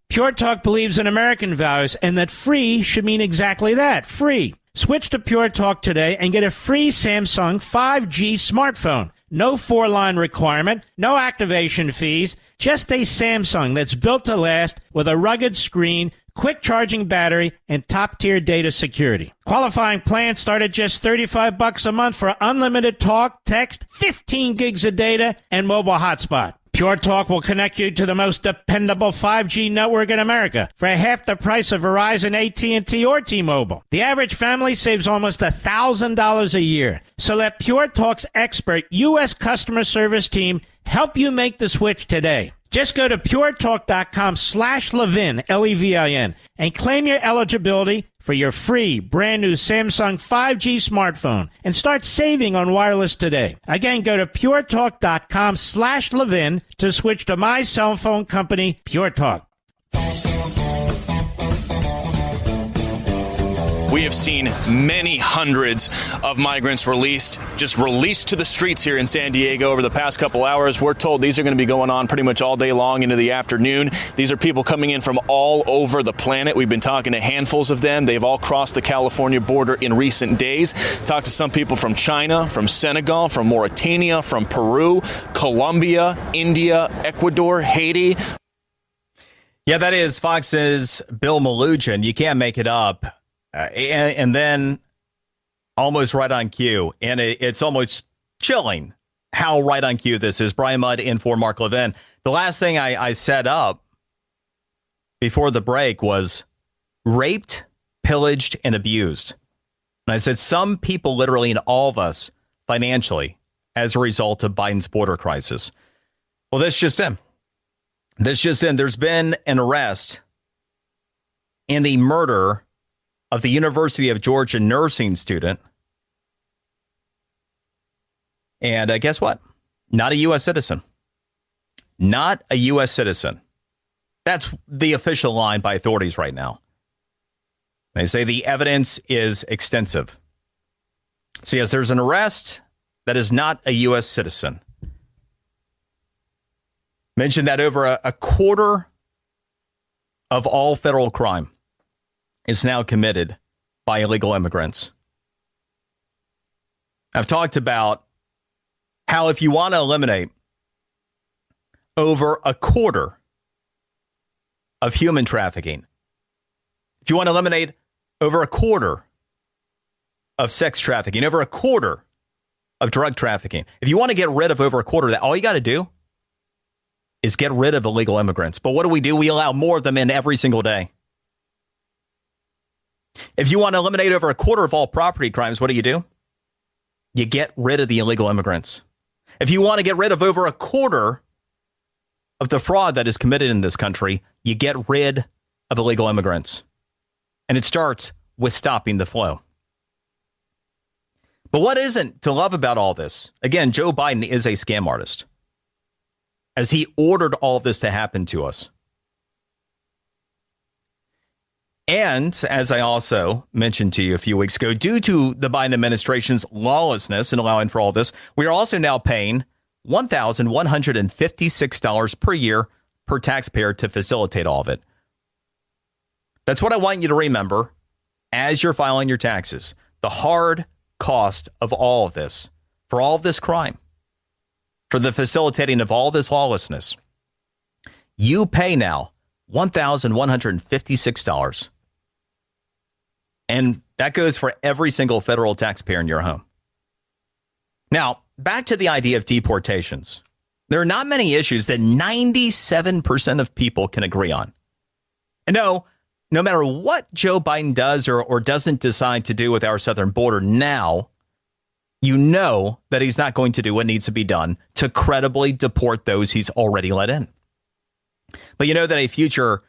Pure Talk believes in American values and that free should mean exactly that, free. Switch to Pure Talk today and get a free Samsung 5G smartphone. No 4-line requirement, no activation fees, just a Samsung that's built to last with a rugged screen, quick charging battery, and top-tier data security. Qualifying plans start at just $35 a month for unlimited talk, text, 15 gigs of data, and mobile hotspot. Pure Talk will connect you to the most dependable 5G network in America for half the price of Verizon, AT&T, or T-Mobile. The average family saves almost $1,000 a year. So let Pure Talk's expert U.S. customer service team help you make the switch today. Just go to puretalk.com/Levin, Levin, and claim your eligibility for your free brand new Samsung 5G smartphone and start saving on wireless today. Again, go to puretalk.com/Levin to switch to my cell phone company, Pure Talk. We have seen many hundreds of migrants released to the streets here in San Diego over the past couple hours. We're told these are going to be going on pretty much all day long into the afternoon. These are people coming in from all over the planet. We've been talking to handfuls of them. They've all crossed the California border in recent days. Talked to some people from China, from Senegal, from Mauritania, from Peru, Colombia, India, Ecuador, Haiti. Yeah, that is Fox's Bill Malugin. You can't make it up. And then almost right on cue. And it's almost chilling how right on cue this is. Brian Mudd in for Mark Levin. The last thing I set up before the break was raped, pillaged, and abused. And I said some people, literally, and all of us financially, as a result of Biden's border crisis. Well, this just in. There's been an arrest in the murder of the University of Georgia nursing student. And guess what? Not a U.S. citizen. Not a U.S. citizen. That's the official line by authorities right now. They say the evidence is extensive. So yes, there's an arrest that is not a U.S. citizen. Mentioned that over a quarter of all federal crime is now committed by illegal immigrants. I've talked about how if you want to eliminate over a quarter of human trafficking, if you want to eliminate over a quarter of sex trafficking, over a quarter of drug trafficking, if you want to get rid of over a quarter of that, all you got to do is get rid of illegal immigrants. But what do? We allow more of them in every single day. If you want to eliminate over a quarter of all property crimes, what do? You get rid of the illegal immigrants. If you want to get rid of over a quarter of the fraud that is committed in this country, you get rid of illegal immigrants. And it starts with stopping the flow. But what isn't to love about all this? Again, Joe Biden is a scam artist, as he ordered all of this to happen to us. And as I also mentioned to you a few weeks ago, due to the Biden administration's lawlessness in allowing for all this, we are also now paying $1,156 per year per taxpayer to facilitate all of it. That's what I want you to remember as you're filing your taxes. The hard cost of all of this, for all of this crime, for the facilitating of all this lawlessness. You pay now $1,156. And that goes for every single federal taxpayer in your home. Now, back to the idea of deportations. There are not many issues that 97% of people can agree on. And no matter what Joe Biden does or doesn't decide to do with our southern border now, you know that he's not going to do what needs to be done to credibly deport those he's already let in. But you know that a future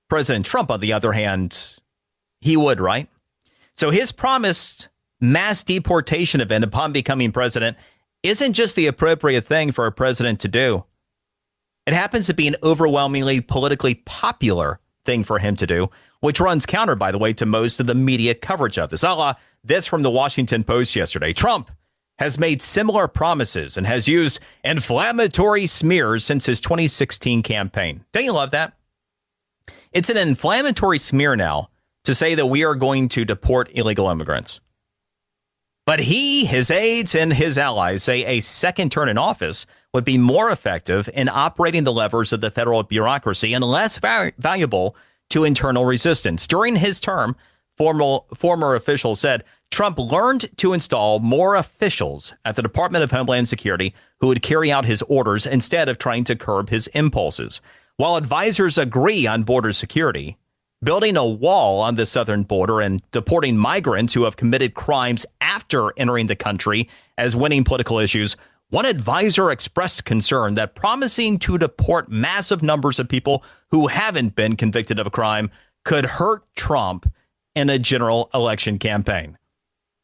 President Trump, on the other hand, he would, right? So his promised mass deportation event upon becoming president isn't just the appropriate thing for a president to do. It happens to be an overwhelmingly politically popular thing for him to do, which runs counter, by the way, to most of the media coverage of this. This from the Washington Post yesterday. Trump has made similar promises and has used inflammatory smears since his 2016 campaign. Don't you love that? It's an inflammatory smear now to say that we are going to deport illegal immigrants. But he, his aides, and his allies say a second term in office would be more effective in operating the levers of the federal bureaucracy and less valuable to internal resistance. During his term, former officials said Trump learned to install more officials at the Department of Homeland Security who would carry out his orders instead of trying to curb his impulses. While advisors agree on border security, building a wall on the southern border and deporting migrants who have committed crimes after entering the country as winning political issues, one advisor expressed concern that promising to deport massive numbers of people who haven't been convicted of a crime could hurt Trump in a general election campaign.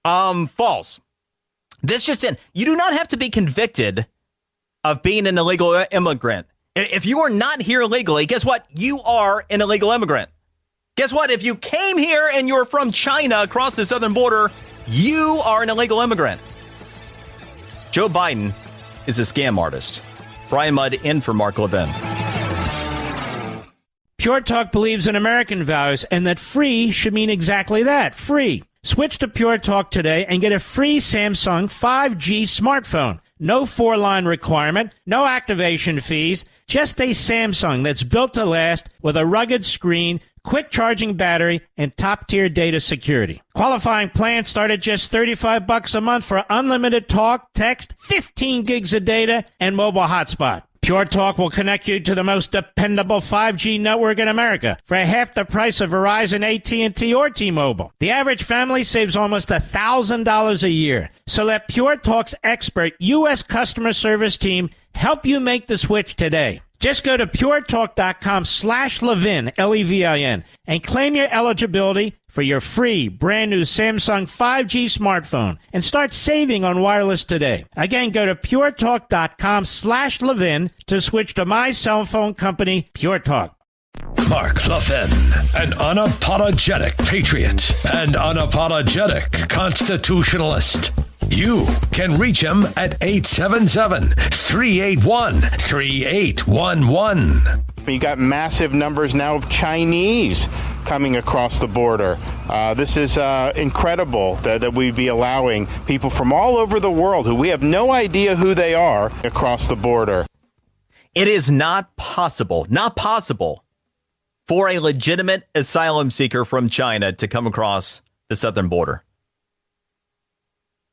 False. This just in. You do not have to be convicted of being an illegal immigrant. If you are not here legally, guess what? You are an illegal immigrant. Guess what? If you came here and you're from China across the southern border, you are an illegal immigrant. Joe Biden is a scam artist. Brian Mudd in for Mark Levin. Pure Talk believes in American values and that free should mean exactly that, free. Switch to Pure Talk today and get a free Samsung 5G smartphone. No 4-line requirement, no activation fees, just a Samsung that's built to last with a rugged screen, quick charging battery, and top-tier data security. Qualifying plans start at just $35 a month for unlimited talk, text, 15 gigs of data, and mobile hotspot. Pure Talk will connect you to the most dependable 5G network in America for half the price of Verizon, AT&T, or T-Mobile. The average family saves almost $1,000 a year. So let Pure Talk's expert U.S. customer service team help you make the switch today. Just go to puretalk.com/Levin, Levin, and claim your eligibility for your free brand new Samsung 5G smartphone and start saving on wireless today. Again, go to puretalk.com/Levin to switch to my cell phone company, Pure Talk. Mark Levin, an unapologetic patriot and unapologetic constitutionalist. You can reach him at 877-381-3811. You got massive numbers now of Chinese coming across the border. This is incredible that we'd be allowing people from all over the world who we have no idea who they are across the border. It is not possible for a legitimate asylum seeker from China to come across the southern border.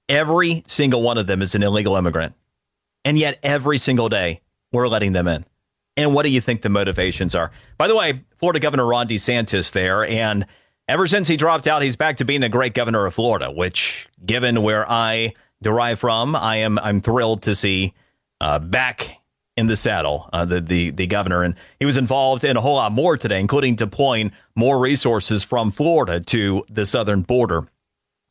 Every single one of them is an illegal immigrant. And yet every single day we're letting them in. And what do you think the motivations are? By the way, Florida Governor Ron DeSantis there. And ever since he dropped out, he's back to being a great governor of Florida, which, given where I derive from, I'm thrilled to see back in the saddle, the governor. And he was involved in a whole lot more today, including deploying more resources from Florida to the southern border.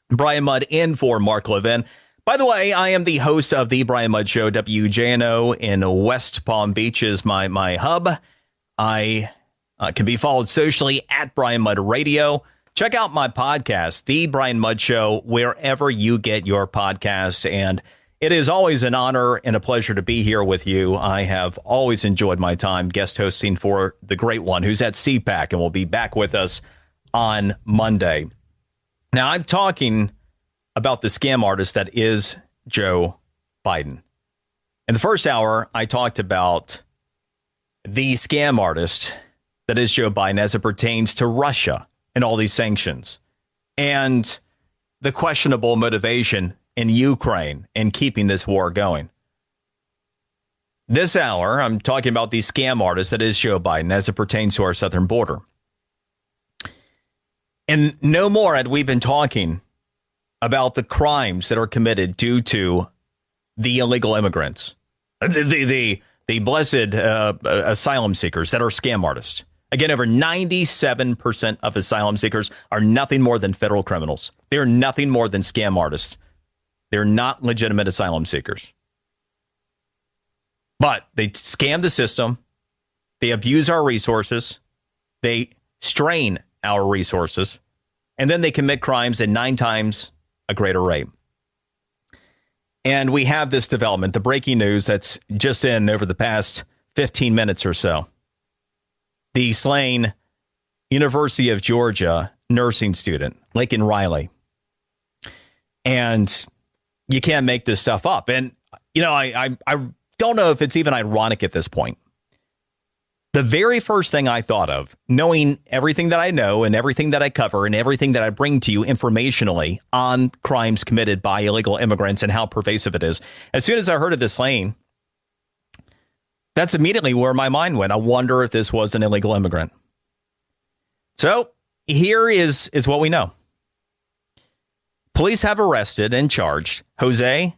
Brian Mudd in for Mark Levin. By the way, I am the host of the Brian Mudd Show. WJNO in West Palm Beach is my hub. I can be followed socially at Brian Mudd Radio. Check out my podcast, The Brian Mudd Show, wherever you get your podcasts. And it is always an honor and a pleasure to be here with you. I have always enjoyed my time guest hosting for the great one who's at CPAC and will be back with us on Monday. Now, I'm talking about the scam artist that is Joe Biden. In the first hour, I talked about the scam artist that is Joe Biden as it pertains to Russia and all these sanctions and the questionable motivation in Ukraine and keeping this war going. This hour, I'm talking about the scam artist that is Joe Biden as it pertains to our southern border. And no more had we been talking about the crimes that are committed due to the illegal immigrants, the blessed asylum seekers that are scam artists. Again, over 97% of asylum seekers are nothing more than federal criminals. They're nothing more than scam artists. They're not legitimate asylum seekers. But they scam the system. They abuse our resources. They strain our resources. And then they commit crimes at 9 times a greater rate. And we have this development, the breaking news that's just in over the past 15 minutes or so. The slain University of Georgia nursing student, Lincoln Riley. And you can't make this stuff up. And, you know, I don't know if it's even ironic at this point. The very first thing I thought of, knowing everything that I know and everything that I cover and everything that I bring to you informationally on crimes committed by illegal immigrants and how pervasive it is, as soon as I heard of this slaying, that's immediately where my mind went. I wonder if this was an illegal immigrant. So here is what we know. Police have arrested and charged Jose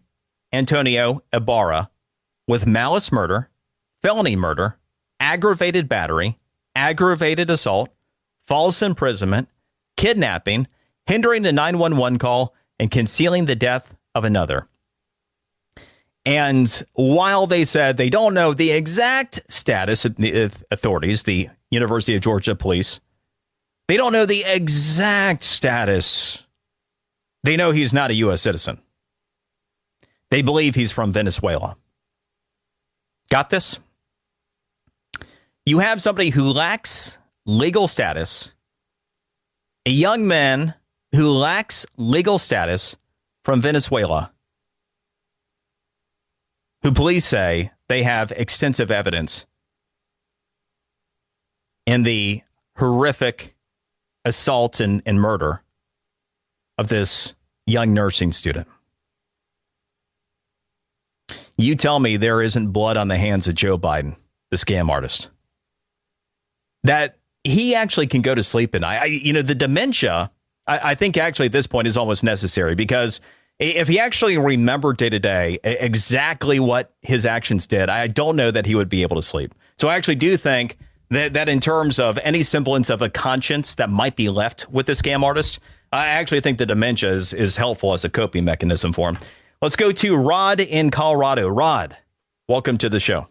Antonio Ibarra with malice murder, felony murder, aggravated battery, aggravated assault, false imprisonment, kidnapping, hindering the 911 call, and concealing the death of another. And while they said they don't know the exact status of the authorities, the University of Georgia police, they don't know the exact status. They know he's not a U.S. citizen. They believe he's from Venezuela. Got this? You have somebody who lacks legal status, a young man who lacks legal status from Venezuela, who police say they have extensive evidence in the horrific assault and murder of this young nursing student. You tell me there isn't blood on the hands of Joe Biden, the scam artist, that he actually can go to sleep at night. The dementia, I think actually at this point is almost necessary, because if he actually remembered day to day exactly what his actions did, I don't know that he would be able to sleep. So I actually do think that in terms of any semblance of a conscience that might be left with the scam artist, I actually think the dementia is helpful as a coping mechanism for him. Let's go to Rod in Colorado. Rod, welcome to the show.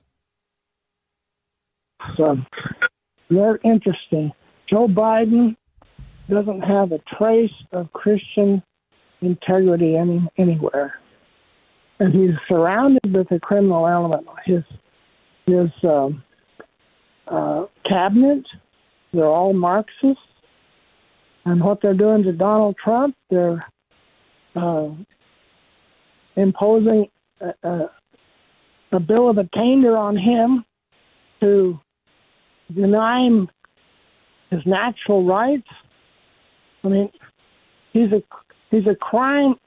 Very interesting. Joe Biden doesn't have a trace of Christian integrity anywhere. And he's surrounded with a criminal element. His cabinet, they're all Marxists. And what they're doing to Donald Trump, they're imposing a bill of attainder on him to deny him his natural rights. I mean, he's a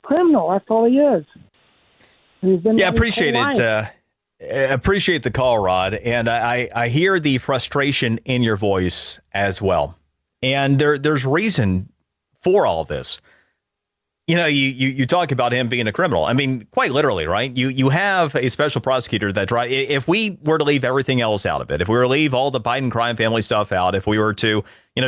criminal. That's all he is. He's been appreciate it. Appreciate the call, Rod, and I hear the frustration in your voice as well. And there's reason for all this. You know, you talk about him being a criminal. I mean, quite literally, right? You have a special prosecutor that if we were to leave everything else out of it, if we were to leave all the Biden crime family stuff out, if we were to,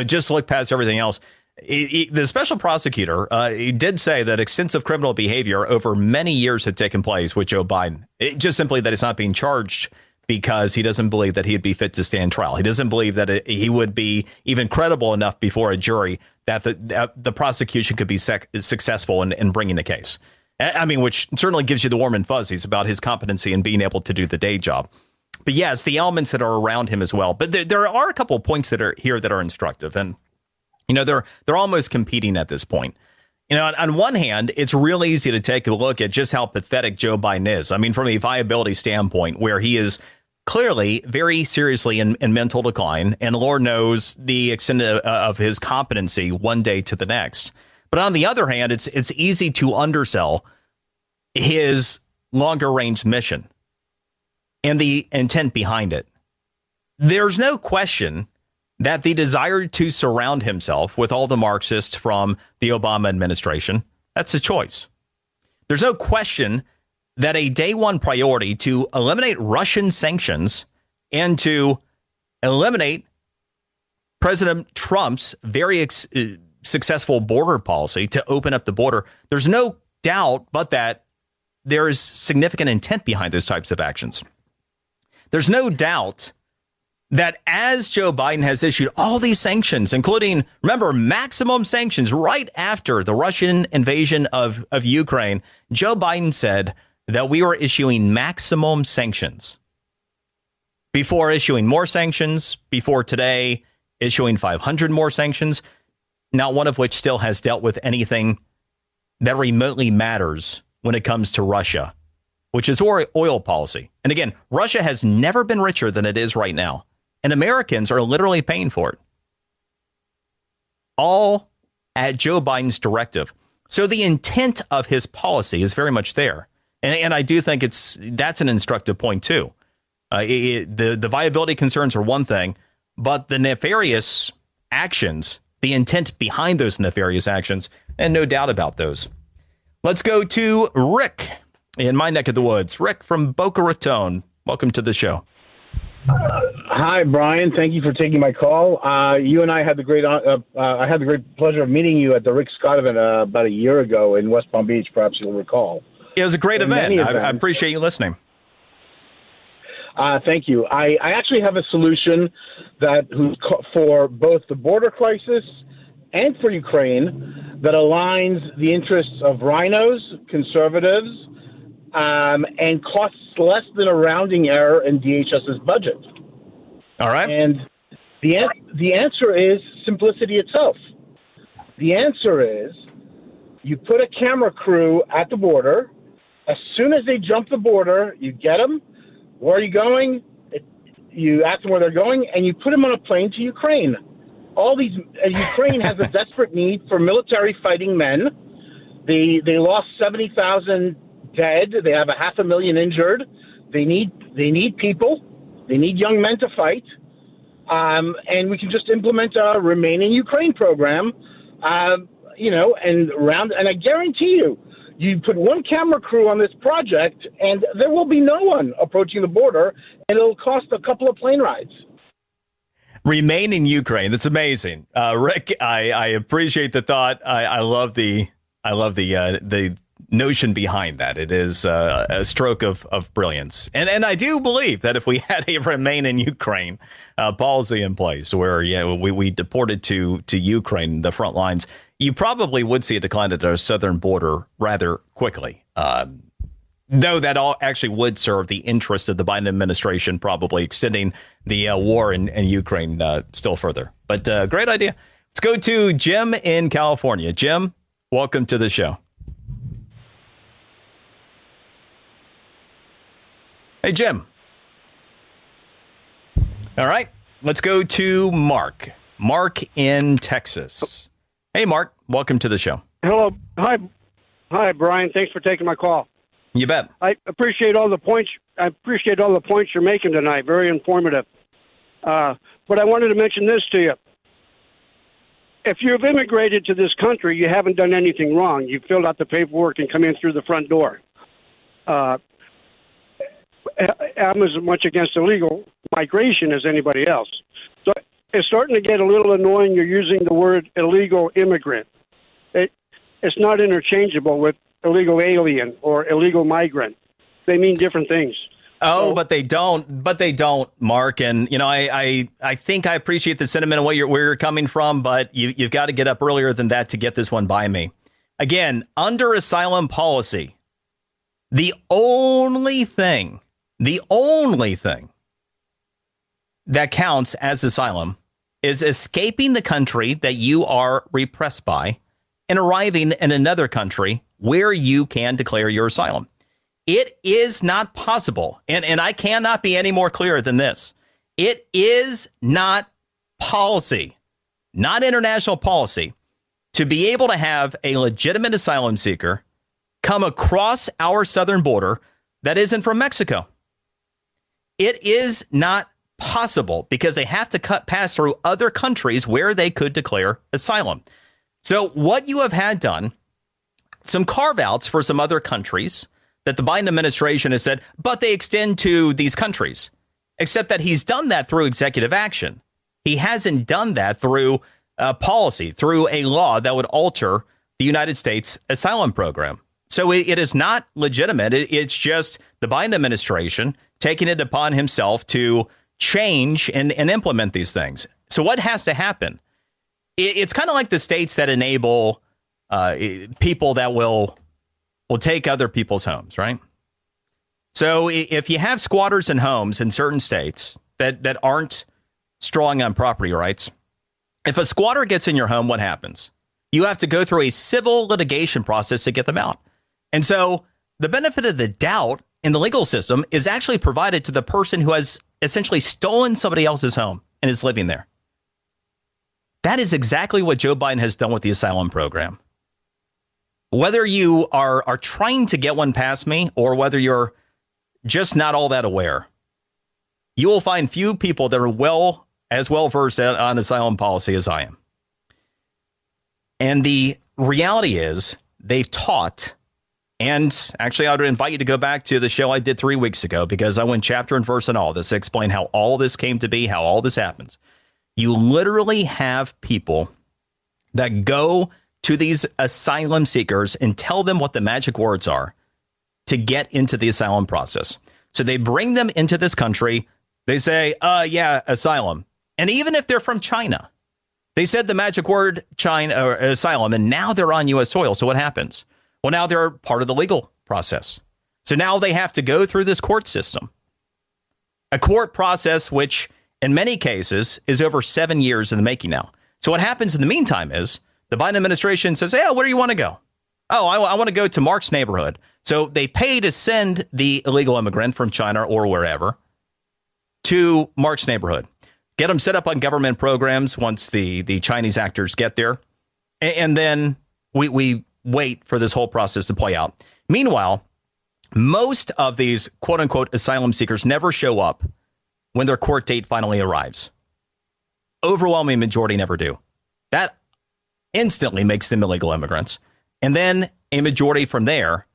just look past everything else, the special prosecutor he did say that extensive criminal behavior over many years had taken place with Joe Biden. Just simply that it's not being charged because he doesn't believe that he'd be fit to stand trial. He doesn't believe that he would be even credible enough before a jury that the prosecution could be successful in bringing a case. I mean, which certainly gives you the warm and fuzzies about his competency in being able to do the day job. But yes, the elements that are around him as well. But there are a couple of points that are here that are instructive. And, they're almost competing at this point. On one hand, it's real easy to take a look at just how pathetic Joe Biden is. I mean, from a viability standpoint, where he is clearly very seriously in mental decline, and Lord knows the extent of his competency one day to the next. But on the other hand, it's easy to undersell his longer range mission and the intent behind it. There's no question that the desire to surround himself with all the Marxists from the Obama administration, that's a choice. There's no question that a day one priority to eliminate Russian sanctions and to eliminate President Trump's very successful border policy to open up the border, there's no doubt but that there is significant intent behind those types of actions. There's no doubt that as Joe Biden has issued all these sanctions, including, remember, maximum sanctions right after the Russian invasion of Ukraine, Joe Biden said that we were issuing maximum sanctions before issuing more sanctions, before today issuing 500 more sanctions, not one of which still has dealt with anything that remotely matters when it comes to Russia, which is oil policy. And again, Russia has never been richer than it is right now. And Americans are literally paying for it. All at Joe Biden's directive. So the intent of his policy is very much there. And I do think that's an instructive point, too. The viability concerns are one thing, but the nefarious actions, the intent behind those nefarious actions, and no doubt about those. Let's go to Rick in my neck of the woods. Rick from Boca Raton. Welcome to the show. Hi, Brian. Thank you for taking my call. You and I had the great I had the great pleasure of meeting you at the Rick Scott event about a year ago in West Palm Beach. Perhaps you'll recall. It was a great event. I appreciate you listening. Thank you. I actually have a solution for both the border crisis and for Ukraine that aligns the interests of rhinos, conservatives, and costs less than a rounding error in DHS's budget. All right. And the answer is simplicity itself. The answer is you put a camera crew at the border. As soon as they jump the border, you get them. Where are you going? You ask them where they're going, and you put them on a plane to Ukraine. Ukraine has a desperate need for military fighting men. They lost 70,000 dead. They have 500,000 injured. They need people. They need young men to fight. And we can just implement a Remain in Ukraine program, and I guarantee you put one camera crew on this project and there will be no one approaching the border, and it'll cost a couple of plane rides. Remain in Ukraine. That's amazing. Rick, I appreciate the thought. I love the notion behind that. It is a stroke of brilliance. And I do believe that if we had a remain in Ukraine policy in place where we deported to Ukraine, the front lines, you probably would see a decline at our southern border rather quickly. Though that all actually would serve the interest of the Biden administration, probably extending the war in Ukraine still further. But great idea. Let's go to Jim in California. Jim, welcome to the show. Hey, Jim. All right. Let's go to Mark. Mark in Texas. Hey, Mark. Welcome to the show. Hello. Hi, Brian. Thanks for taking my call. You bet. I appreciate all the points. You're making tonight. Very informative. But I wanted to mention this to you. If you've immigrated to this country, you haven't done anything wrong. You've filled out the paperwork and come in through the front door. I'm as much against illegal migration as anybody else. So it's starting to get a little annoying. You're using the word illegal immigrant. It's not interchangeable with illegal alien or illegal migrant. They mean different things. Oh, but they don't, Mark. And, you know, I think I appreciate the sentiment and where you're coming from, but you've got to get up earlier than that to get this one by me. Again, under asylum policy, the only thing that counts as asylum is escaping the country that you are repressed by and arriving in another country where you can declare your asylum. It is not possible, and I cannot be any more clear than this. It is not policy, not international policy, to be able to have a legitimate asylum seeker come across our southern border that isn't from Mexico. It is not possible because they have to pass through other countries where they could declare asylum. So what you have had done, some carve-outs for some other countries that the Biden administration has said, but they extend to these countries, except that he's done that through executive action. He hasn't done that through policy, through a law that would alter the United States asylum program. So it is not legitimate. It's just the Biden administration taking it upon himself to change and implement these things. So what has to happen? It's kind of like the states that enable people that will take other people's homes, right? So if you have squatters in homes in certain states that aren't strong on property rights, if a squatter gets in your home, what happens? You have to go through a civil litigation process to get them out. And so the benefit of the doubt in the legal system is actually provided to the person who has essentially stolen somebody else's home and is living there. That is exactly what Joe Biden has done with the asylum program. Whether you are trying to get one past me or whether you're just not all that aware, you will find few people that are as well versed on asylum policy as I am. And the reality is they've taught, and actually I would invite you to go back to the show I did 3 weeks ago because I went chapter and verse on all this, explain how all this came to be, how all this happens. You literally have people that go to these asylum seekers and tell them what the magic words are to get into the asylum process. So they bring them into this country. They say, yeah, asylum. And even if they're from China, they said the magic word China or asylum, and now they're on U.S. soil. So what happens? Well, now they're part of the legal process. So now they have to go through this court system, a court process which in many cases is over 7 years in the making now. So what happens in the meantime is the Biden administration says, hey, where do you want to go? Oh, I want to go to Mark's neighborhood. So they pay to send the illegal immigrant from China or wherever to Mark's neighborhood. Get them set up on government programs once the Chinese actors get there. And then we wait for this whole process to play out. Meanwhile, most of these quote unquote asylum seekers never show up when their court date finally arrives. Overwhelming majority never do. That instantly makes them illegal immigrants. And then a majority from there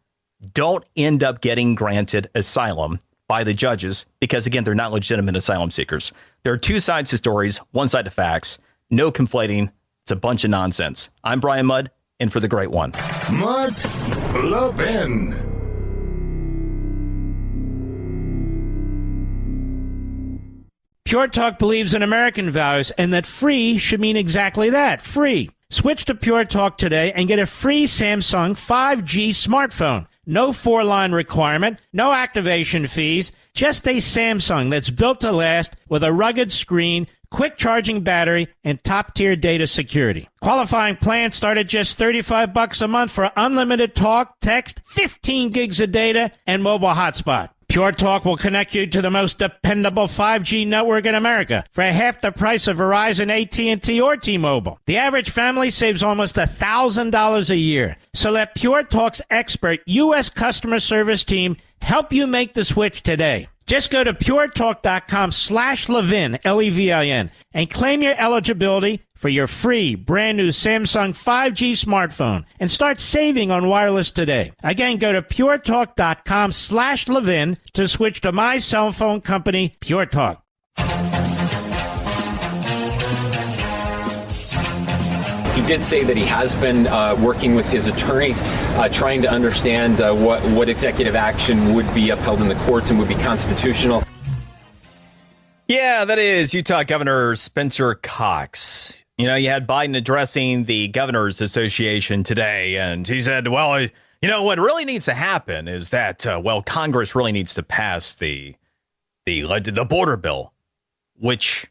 don't end up getting granted asylum by the judges because, again, they're not legitimate asylum seekers. There are two sides to stories, one side to facts, no conflating. It's a bunch of nonsense. I'm Brian Mudd. in for the great one. Mark Levin. Pure Talk believes in American values and that free should mean exactly that, free. Switch to Pure Talk today and get a free Samsung 5G smartphone. No 4-line requirement, no activation fees, just a Samsung that's built to last with a rugged screen, quick charging battery, and top-tier data security. Qualifying plans start at just $35 a month for unlimited talk, text, 15 gigs of data, and mobile hotspot. Pure Talk will connect you to the most dependable 5G network in America for half the price of Verizon, AT&T, or T-Mobile. The average family saves almost $1,000 a year. So let Pure Talk's expert U.S. customer service team help you make the switch today. Just go to puretalk.com/Levin, Levin, and claim your eligibility for your free brand new Samsung 5G smartphone and start saving on wireless today. Again, go to puretalk.com/Levin to switch to my cell phone company, Pure Talk. He did say that he has been working with his attorneys, trying to understand what executive action would be upheld in the courts and would be constitutional. Yeah, that is Utah Governor Spencer Cox. You know, you had Biden addressing the Governors Association today, and he said, well, you know, what really needs to happen is that, Congress really needs to pass the border bill, which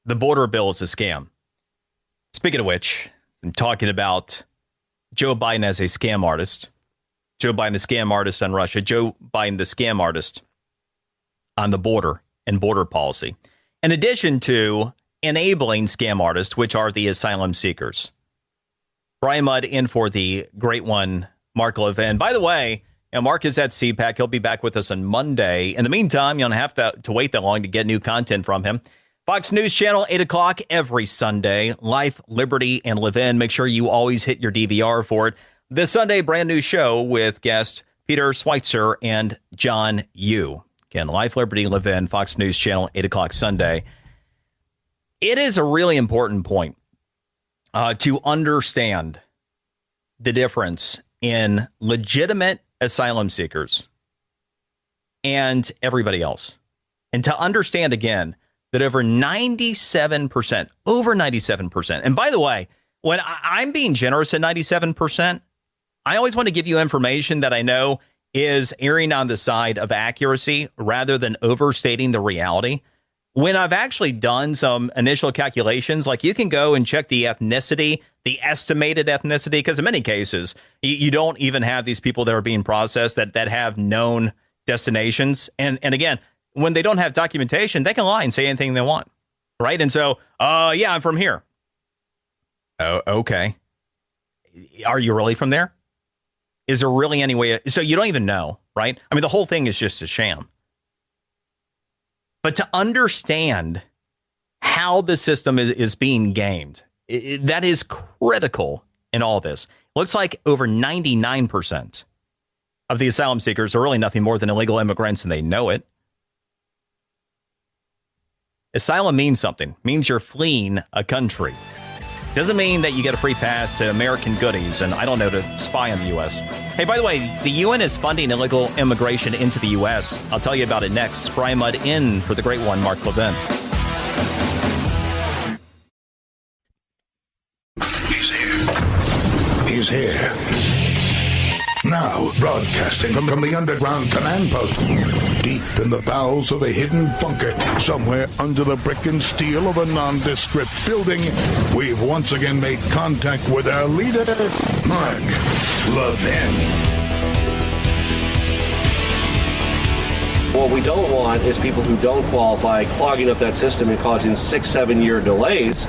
the border bill is a scam. Speaking of which, I'm talking about Joe Biden as a scam artist. Joe Biden, a scam artist on Russia. Joe Biden, the scam artist on the border and border policy. In addition to enabling scam artists, which are the asylum seekers. Brian Mudd in for the great one, Mark Levin. By the way, Mark is at CPAC. He'll be back with us on Monday. In the meantime, you don't have to wait that long to get new content from him. Fox News Channel, 8 o'clock every Sunday. Life, Liberty, and Levin. Make sure you always hit your DVR for it. This Sunday, brand new show with guests Peter Schweitzer and John Yoo. Again, Life, Liberty, Levin, Fox News Channel, 8 o'clock Sunday. It is a really important point to understand the difference in legitimate asylum seekers and everybody else. And to understand, again, that over 97%, and by the way, when I'm being generous at 97%, I always want to give you information that I know is erring on the side of accuracy rather than overstating the reality. When I've actually done some initial calculations, like you can go and check the ethnicity, the estimated ethnicity, because in many cases, you don't even have these people that are being processed that have known destinations. And again, when they don't have documentation, they can lie and say anything they want, right? And so, yeah, I'm from here. Oh, okay. Are you really from there? Is there really any way? So you don't even know, right? I mean, the whole thing is just a sham. But to understand how the system is being gamed, that is critical in all this. Looks like over 99% of the asylum seekers are really nothing more than illegal immigrants, and they know it. Asylum means something. Means you're fleeing a country. Doesn't mean that you get a free pass to American goodies and, I don't know, to spy on the U.S. Hey, by the way, the UN is funding illegal immigration into the U.S. I'll tell you about it next. Brian Mudd in for the great one, Mark Levin. He's here. Now, broadcasting from the underground command post, deep in the bowels of a hidden bunker, somewhere under the brick and steel of a nondescript building, we've once again made contact with our leader, Mark Levin. What we don't want is people who don't qualify clogging up that system and causing 6-7 year delays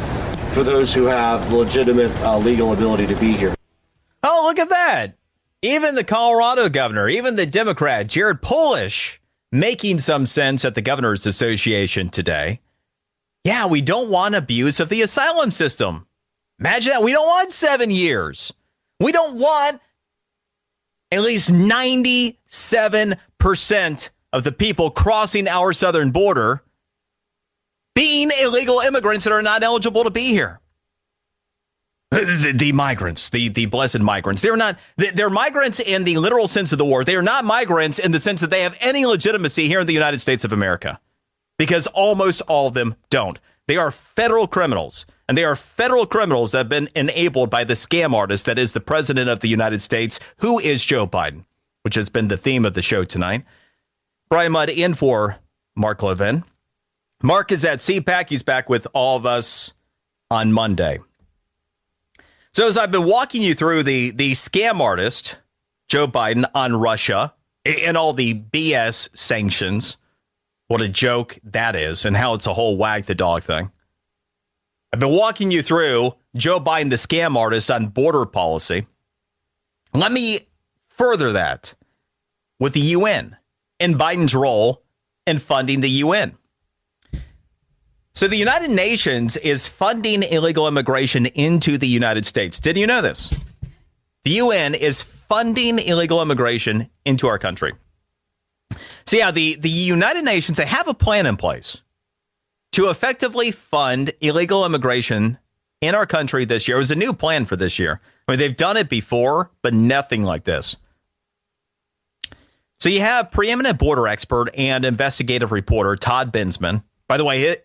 for those who have legitimate legal ability to be here. Oh, look at that. Even the Colorado governor, even the Democrat, Jared Polish, making some sense at the Governors Association today. Yeah, we don't want abuse of the asylum system. Imagine that. We don't want 7 years. We don't want at least 97% of the people crossing our southern border being illegal immigrants that are not eligible to be here. The migrants, the blessed migrants. They're migrants in the literal sense of the word. They are not migrants in the sense that they have any legitimacy here in the United States of America, because almost all of them don't. They are federal criminals, and they are federal criminals that have been enabled by the scam artist that is the president of the United States, who is Joe Biden, which has been the theme of the show tonight. Brian Mudd in for Mark Levin. Mark is at CPAC. He's back with all of us on Monday. So as I've been walking you through the scam artist, Joe Biden, on Russia and all the BS sanctions, what a joke that is, and how it's a whole wag the dog thing. I've been walking you through Joe Biden, the scam artist, on border policy. Let me further that with the UN and Biden's role in funding the UN. So the United Nations is funding illegal immigration into the United States. Did you know this? The UN is funding illegal immigration into our country. So yeah, the United Nations, they have a plan in place to effectively fund illegal immigration in our country this year. It was a new plan for this year. I mean, they've done it before, but nothing like this. So you have preeminent border expert and investigative reporter Todd Bensman. By the way,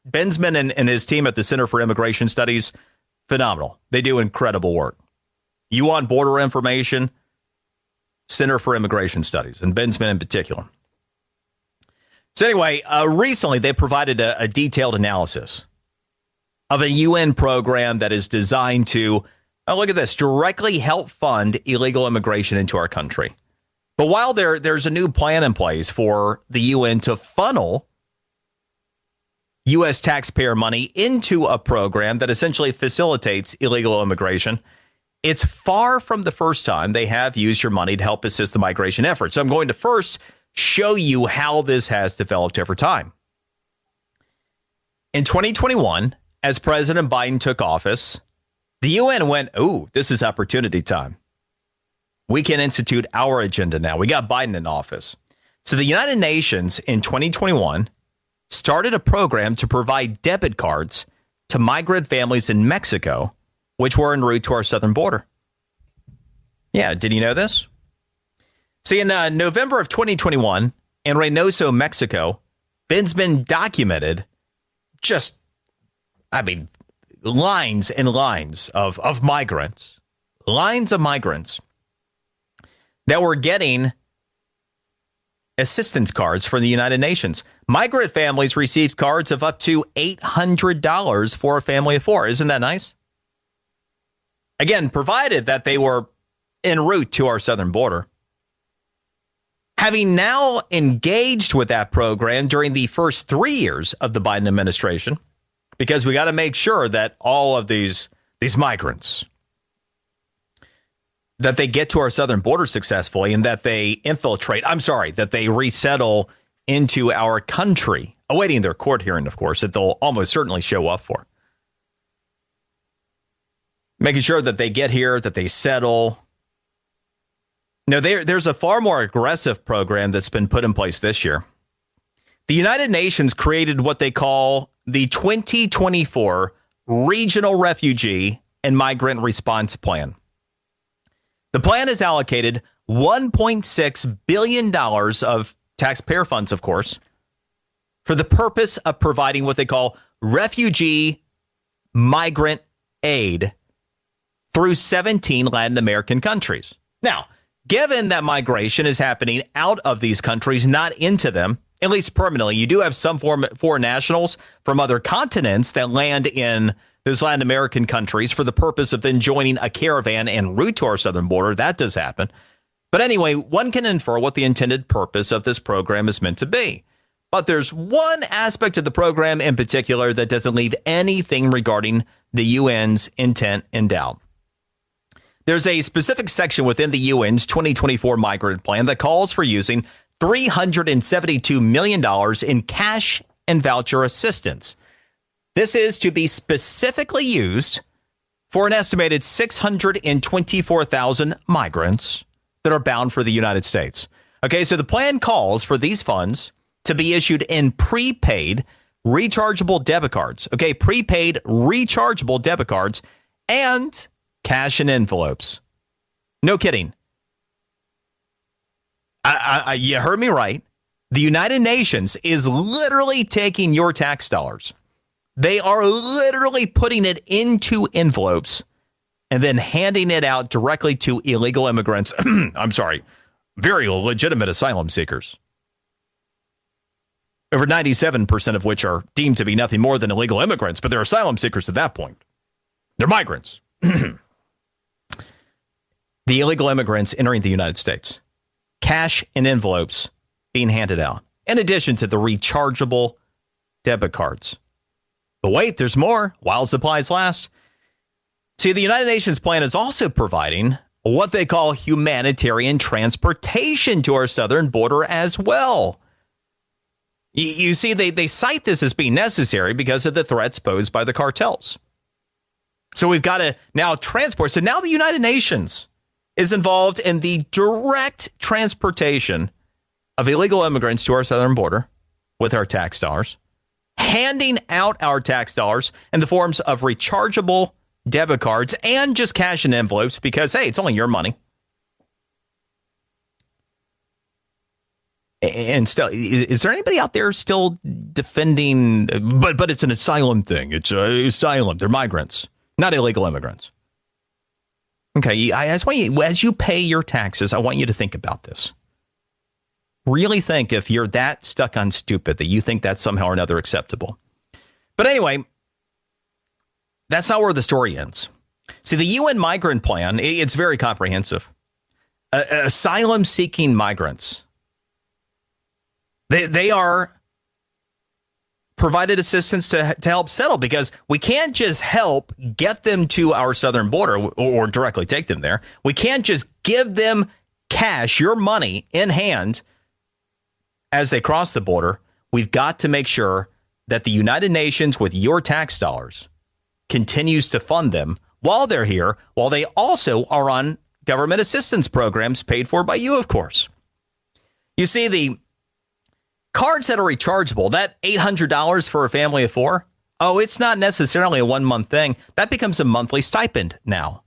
Bensman and his team at the Center for Immigration Studies, phenomenal. They do incredible work. You want border information? Center for Immigration Studies, and Bensman in particular. So anyway, recently they provided a detailed analysis of a UN program that is designed to, look at this, directly help fund illegal immigration into our country. But while there's a new plan in place for the UN to funnel U.S. taxpayer money into a program that essentially facilitates illegal immigration, it's far from the first time they have used your money to help assist the migration effort. So I'm going to first show you how this has developed over time. In 2021, as President Biden took office, the UN went, this is opportunity time. We can institute our agenda now. We got Biden in office. So the United Nations in 2021 started a program to provide debit cards to migrant families in Mexico, which were en route to our southern border. Yeah, did you know this? See, in November of 2021, in Reynosa, Mexico, Bensman documented lines and lines of migrants that were getting assistance cards from the United Nations. Migrant families received cards of up to $800 for a family of four. Isn't that nice? Again, provided that they were en route to our southern border. Having now engaged with that program during the first 3 years of the Biden administration, because we got to make sure that all of these migrants, that they get to our southern border successfully and that they that they resettle into our country, awaiting their court hearing, of course, that they'll almost certainly show up for. Making sure that they get here, that they settle. No, there's a far more aggressive program that's been put in place this year. The United Nations created what they call the 2024 Regional Refugee and Migrant Response Plan. The plan has allocated $1.6 billion of taxpayer funds, of course, for the purpose of providing what they call refugee migrant aid through 17 Latin American countries. Now, given that migration is happening out of these countries, not into them, at least permanently, you do have some foreign nationals from other continents that land in those Latin American countries for the purpose of then joining a caravan en route to our southern border. That does happen. But anyway, one can infer what the intended purpose of this program is meant to be. But there's one aspect of the program in particular that doesn't leave anything regarding the UN's intent in doubt. There's a specific section within the UN's 2024 migrant plan that calls for using $372 million in cash and voucher assistance. This is to be specifically used for an estimated 624,000 migrants that are bound for the United States. Okay, so the plan calls for these funds to be issued in prepaid rechargeable debit cards. Okay, prepaid rechargeable debit cards and cash in envelopes. No kidding. You heard me right. The United Nations is literally taking your tax dollars. They are literally putting it into envelopes and then handing it out directly to illegal immigrants. I'm sorry, very legitimate asylum seekers. Over 97% of which are deemed to be nothing more than illegal immigrants, but they're asylum seekers at that point. They're migrants. The illegal immigrants entering the United States. Cash in envelopes being handed out, in addition to the rechargeable debit cards. But wait, there's more. While supplies last. See, the United Nations plan is also providing what they call humanitarian transportation to our southern border as well. You see, they cite this as being necessary because of the threats posed by the cartels. So we've got to now transport. So now the United Nations is involved in the direct transportation of illegal immigrants to our southern border with our tax dollars, handing out our tax dollars in the forms of rechargeable debit cards and just cash in envelopes because, hey, it's only your money. And still, is there anybody out there still defending? But it's an asylum thing. It's asylum. They're migrants, not illegal immigrants. Okay, I just want you, as you pay your taxes, I want you to think about this. Really think if you're that stuck on stupid that you think that's somehow or another acceptable. But anyway, that's not where the story ends. See, the UN migrant plan, it's very comprehensive. Asylum-seeking migrants. They are provided assistance to help settle because we can't just help get them to our southern border or directly take them there. We can't just give them cash, your money in hand as they cross the border. We've got to make sure that the United Nations with your tax dollars continues to fund them while they're here, while they also are on government assistance programs paid for by you, of course. You see, the cards that are rechargeable, that $800 for a family of four, it's not necessarily a 1 month thing. That becomes a monthly stipend now.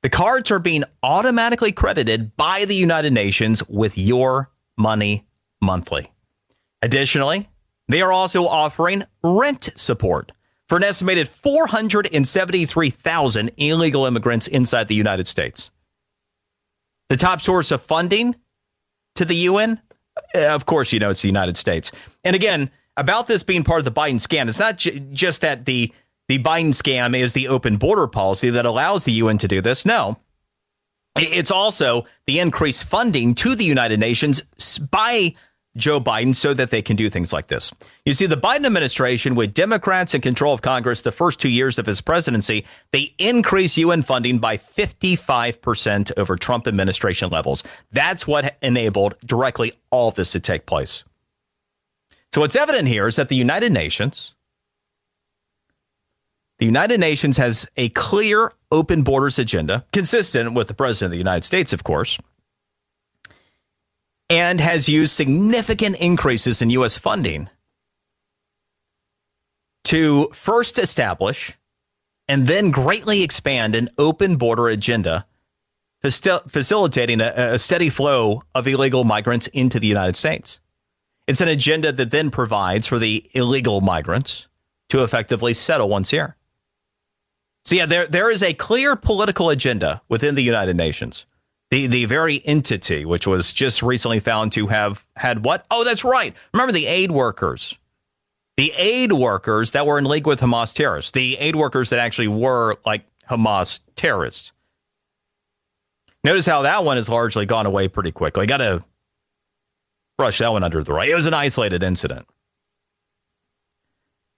The cards are being automatically credited by the United Nations with your money monthly. Additionally, they are also offering rent support for an estimated 473,000 illegal immigrants inside the United States. The top source of funding to the UN, of course, it's the United States. And again, about this being part of the Biden scam, it's not just that the Biden scam is the open border policy that allows the UN to do this. No, it's also the increased funding to the United Nations by Joe Biden so that they can do things like this. You see, the Biden administration, with Democrats in control of Congress the first 2 years of his presidency, they increased UN funding by 55% over Trump administration levels. That's what enabled directly all of this to take place. So what's evident here is that the United Nations has a clear open borders agenda, consistent with the president of the United States, of course, and has used significant increases in U.S. funding to first establish and then greatly expand an open border agenda, facilitating a steady flow of illegal migrants into the United States. It's an agenda that then provides for the illegal migrants to effectively settle once here. So, yeah, there is a clear political agenda within the United Nations. The very entity, which was just recently found to have had what? Oh, that's right. Remember the aid workers. The aid workers that were in league with Hamas terrorists. The aid workers that actually were like Hamas terrorists. Notice how that one has largely gone away pretty quickly. Got to brush that one under the rug. It was an isolated incident.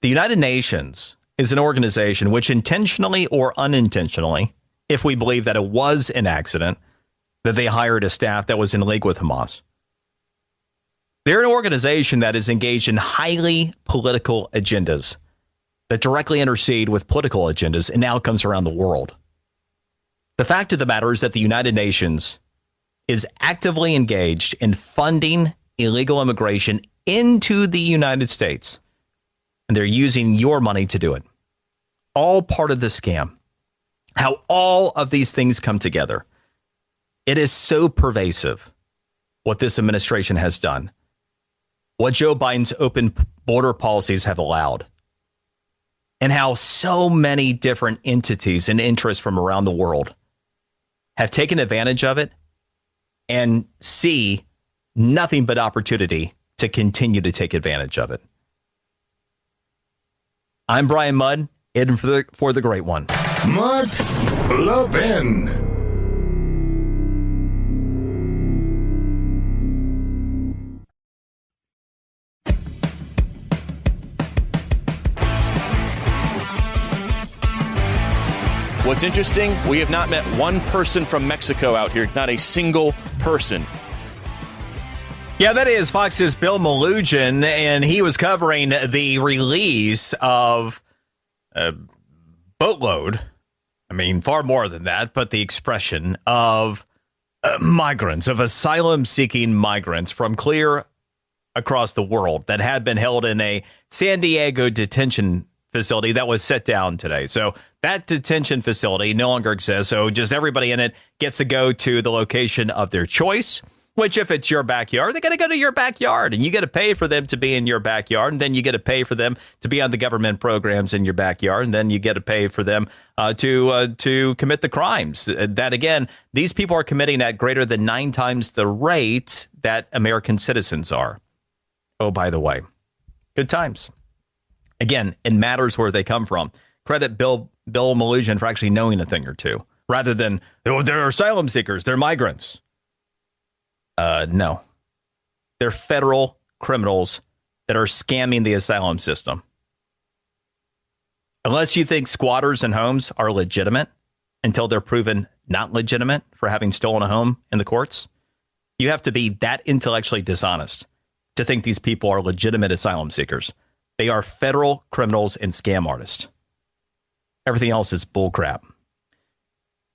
The United Nations is an organization which intentionally or unintentionally, if we believe that it was an accident, that they hired a staff that was in league with Hamas. They're an organization that is engaged in highly political agendas that directly intercede with political agendas and outcomes around the world. The fact of the matter is that the United Nations is actively engaged in funding illegal immigration into the United States, and they're using your money to do it. All part of the scam. how all of these things come together. It is so pervasive what this administration has done, what Joe Biden's open border policies have allowed, and how so many different entities and interests from around the world have taken advantage of it and see nothing but opportunity to continue to take advantage of it. I'm Brian Mudd, in for the great one. Mark Levin. What's interesting, we have not met one person from Mexico out here, not a single person. Yeah, that is Fox's Bill Melugin, and he was covering the release of a boatload, I mean, far more than that, but the expression of migrants, of asylum-seeking migrants from clear across the world that had been held in a San Diego detention facility that was set down today. So that detention facility no longer exists. So just everybody in it gets to go to the location of their choice, which if it's your backyard, they got to go to your backyard, and you got to pay for them to be in your backyard. And then you get to pay for them to be on the government programs in your backyard. And then you get to pay for them to commit the crimes that, again, these people are committing at greater than 9 times the rate that American citizens are. Oh, by the way, good times. Again, it matters where they come from. Credit Bill Melugin for actually knowing a thing or two, rather than, oh, they're asylum seekers, they're migrants. No. They're federal criminals that are scamming the asylum system. Unless you think squatters and homes are legitimate until they're proven not legitimate for having stolen a home in the courts, you have to be that intellectually dishonest to think these people are legitimate asylum seekers. They are federal criminals and scam artists. Everything else is bullcrap.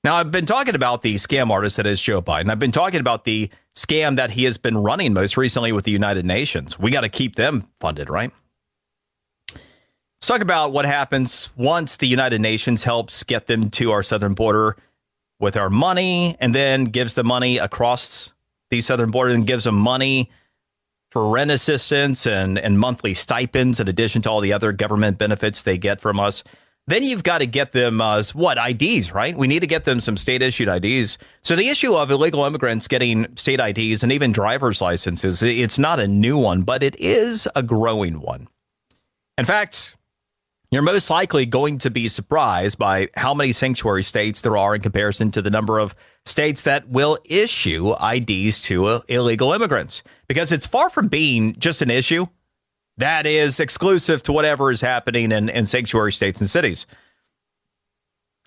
Now, I've been talking about the scam artist that is Joe Biden. I've been talking about the scam that he has been running most recently with the United Nations. We got to keep them funded, right? Let's talk about what happens once the United Nations helps get them to our southern border with our money, and then gives the money across the southern border and gives them money for rent assistance and monthly stipends, in addition to all the other government benefits they get from us. Then you've got to get them, IDs, right? We need to get them some state-issued IDs. So the issue of illegal immigrants getting state IDs and even driver's licenses, it's not a new one, but it is a growing one. In fact, you're most likely going to be surprised by how many sanctuary states there are in comparison to the number of states that will issue IDs to illegal immigrants, because it's far from being just an issue that is exclusive to whatever is happening in sanctuary states and cities.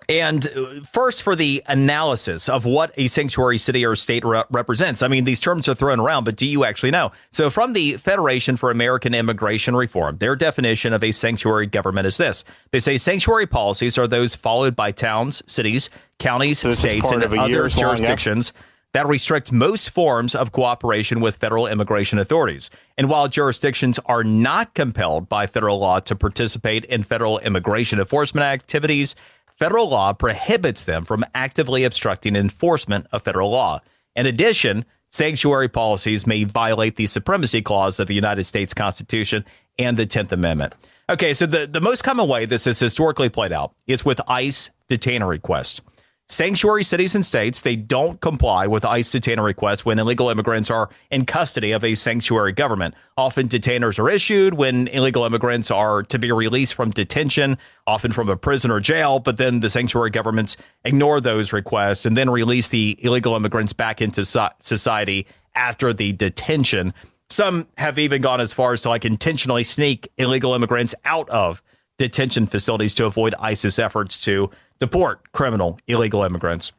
And first, for the analysis of what a sanctuary city or state represents. I mean, these terms are thrown around, but do you actually know? So from the Federation for American Immigration Reform, their definition of a sanctuary government is this. They say sanctuary policies are those followed by towns, cities, counties, states, and other jurisdictions that restrict most forms of cooperation with federal immigration authorities. And while jurisdictions are not compelled by federal law to participate in federal immigration enforcement activities, federal law prohibits them from actively obstructing enforcement of federal law. In addition, sanctuary policies may violate the Supremacy Clause of the United States Constitution and the 10th Amendment. Okay, so the most common way this is historically played out is with ICE detainer requests. Sanctuary cities and states, they don't comply with ICE detainer requests when illegal immigrants are in custody of a sanctuary government. Often detainers are issued when illegal immigrants are to be released from detention, often from a prison or jail, but then the sanctuary governments ignore those requests and then release the illegal immigrants back into society after the detention. Some have even gone as far as to intentionally sneak illegal immigrants out of detention facilities to avoid ISIS efforts to deport criminal illegal immigrants.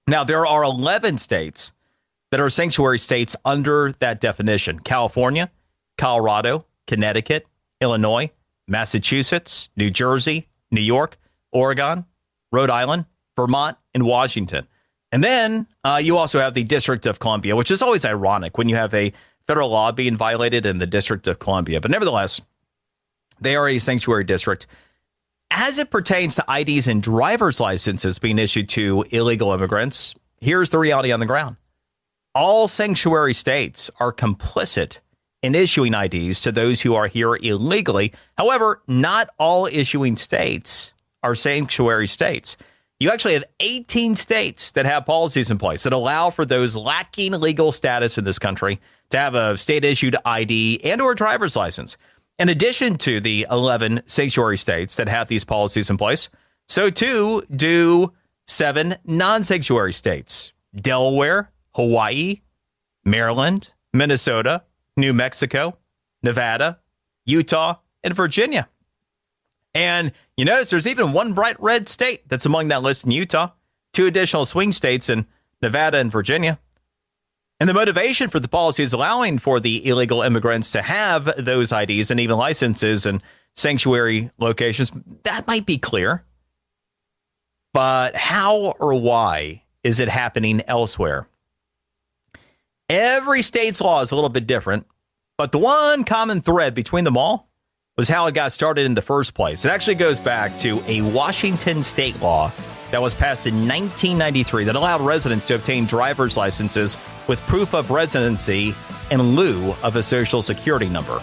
Now, there are 11 states that are sanctuary states under that definition: California, Colorado, Connecticut, Illinois, Massachusetts, New Jersey, New York, Oregon, Rhode Island, Vermont, and Washington. And then you also have the District of Columbia, which is always ironic when you have a federal law being violated in the District of Columbia. But nevertheless, they are a sanctuary district. As it pertains to IDs and driver's licenses being issued to illegal immigrants, here's the reality on the ground. All sanctuary states are complicit in issuing IDs to those who are here illegally. However, not all issuing states are sanctuary states. You actually have 18 states that have policies in place that allow for those lacking legal status in this country to have a state-issued ID and or driver's license. In addition to the 11 sanctuary states that have these policies in place, so too do 7 non-sanctuary states: Delaware, Hawaii, Maryland, Minnesota, New Mexico, Nevada, Utah, and Virginia. And you notice there's even one bright red state that's among that list in Utah, 2 additional swing states in Nevada and Virginia. And the motivation for the policy is allowing for the illegal immigrants to have those IDs and even licenses and sanctuary locations. That might be clear. But how or why is it happening elsewhere? Every state's law is a little bit different, but the one common thread between them all was how it got started in the first place. It actually goes back to a Washington state law that was passed in 1993 that allowed residents to obtain driver's licenses with proof of residency in lieu of a social security number.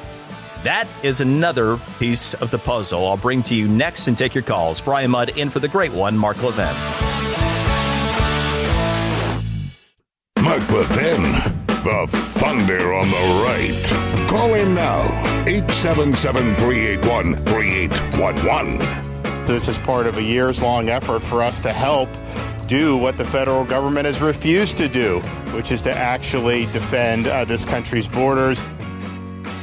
That is another piece of the puzzle I'll bring to you next and take your calls. Brian Mudd in for the great one, Mark Levin. Mark Levin, the thunder on the right. Call in now, 877-381-3811. This is part of a years-long effort for us to help do what the federal government has refused to do, which is to actually defend this country's borders.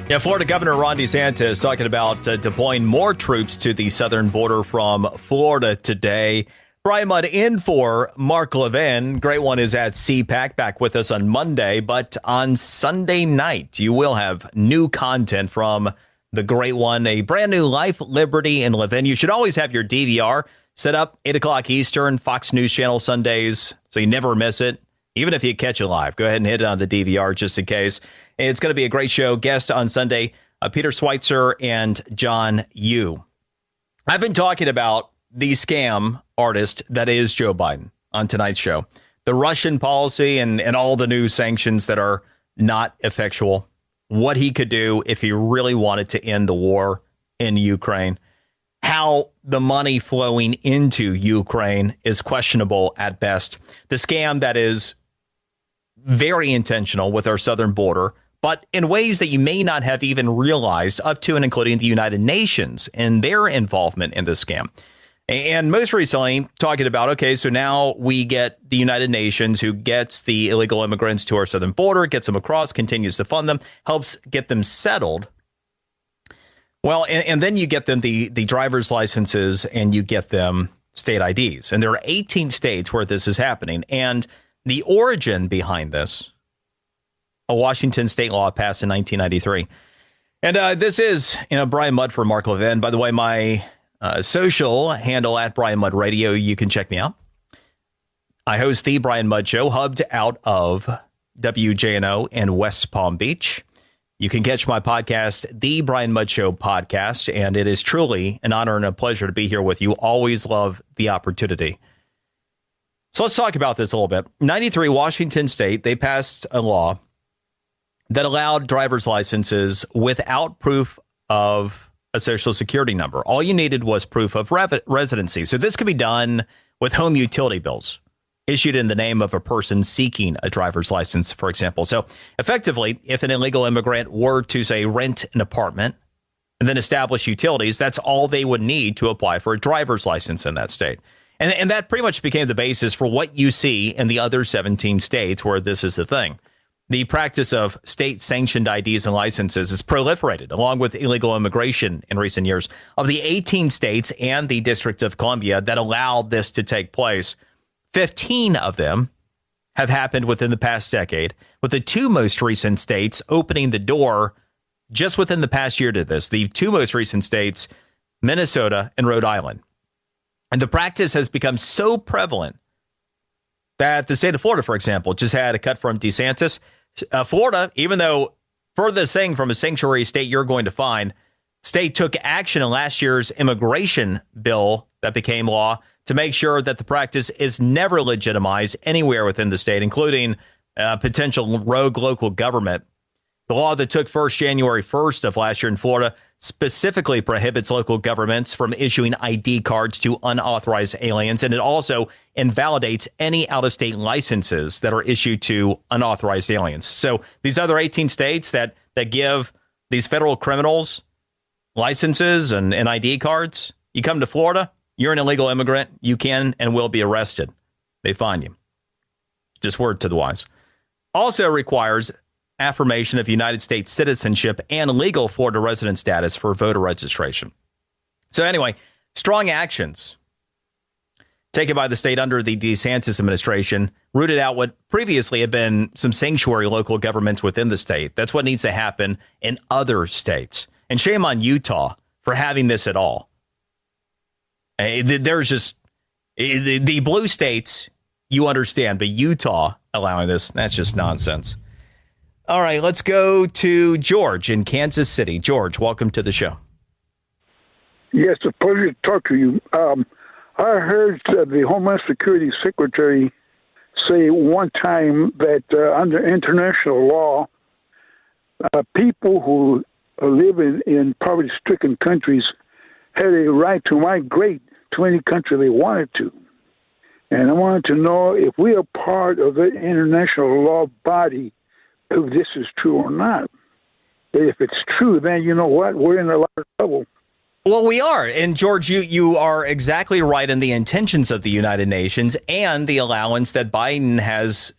Yeah, Florida Governor Ron DeSantis talking about deploying more troops to the southern border from Florida today. Brian Mudd in for Mark Levin. Great one is at CPAC, back with us on Monday. But on Sunday night, you will have new content from the great one, a brand new Life, Liberty, and Levin. You should always have your DVR set up 8 o'clock Eastern, Fox News Channel Sundays, so you never miss it. Even if you catch it live, go ahead and hit it on the DVR just in case. It's going to be a great show. Guest on Sunday, Peter Schweitzer and John Yoo. I've been talking about the scam artist that is Joe Biden on tonight's show. The Russian policy and all the new sanctions that are not effectual. What he could do if he really wanted to end the war in Ukraine. How the money flowing into Ukraine is questionable at best. The scam that is very intentional with our southern border, but in ways that you may not have even realized, up to and including the United Nations and their involvement in this scam. And most recently, talking about, okay, so now we get the United Nations, who gets the illegal immigrants to our southern border, gets them across, continues to fund them, helps get them settled. Well, and then you get them the driver's licenses and you get them state IDs. And there are 18 states where this is happening. And the origin behind this, a Washington state law passed in 1993. And this is, Brian Mudd for Mark Levin. By the way, my social handle at Brian Mudd Radio, you can check me out. I host the Brian Mudd Show, hubbed out of WJNO in West Palm Beach. You can catch my podcast, The Brian Mudd Show podcast, and it is truly an honor and a pleasure to be here with you. Always love the opportunity. So let's talk about this a little bit. 93, Washington State, they passed a law that allowed driver's licenses without proof of a social security number. All you needed was proof of residency. So this could be done with home utility bills issued in the name of a person seeking a driver's license, for example. So effectively, if an illegal immigrant were to, say, rent an apartment and then establish utilities, that's all they would need to apply for a driver's license in that state. And that pretty much became the basis for what you see in the other 17 states where this is the thing. The practice of state-sanctioned IDs and licenses has proliferated, along with illegal immigration in recent years. Of the 18 states and the District of Columbia that allowed this to take place, 15 of them have happened within the past decade, with the 2 most recent states opening the door just within the past year to this. The 2 most recent states, Minnesota and Rhode Island. And the practice has become so prevalent that the state of Florida, for example, just had a cut from DeSantis. Florida, even though furthest thing from a sanctuary state you're going to find, state took action in last year's immigration bill that became law to make sure that the practice is never legitimized anywhere within the state, including potential rogue local government. The law that took January 1st of last year in Florida specifically prohibits local governments from issuing ID cards to unauthorized aliens, and it also invalidates any out-of-state licenses that are issued to unauthorized aliens. So these other 18 states that give these federal criminals licenses and ID cards, you come to Florida, you're an illegal immigrant, you can and will be arrested. They find you. Just word to the wise. Also requires affirmation of United States citizenship and legal Florida resident status for voter registration. So anyway, strong actions taken by the state under the DeSantis administration rooted out what previously had been some sanctuary local governments within the state. That's what needs to happen in other states. And shame on Utah for having this at all. There's just the blue states, you understand, but Utah allowing this, that's just nonsense. All right, let's go to George in Kansas City. George, welcome to the show. Yes, it's a pleasure to talk to you. I heard the Homeland Security Secretary say one time that under international law, people who live in poverty-stricken countries had a right to migrate to any country they wanted to. And I wanted to know if we are part of the international law body, if this is true or not. If it's true, then you know what? We're in a lot of trouble. Well, we are. And George, you are exactly right in the intentions of the United Nations and the allowance that Biden has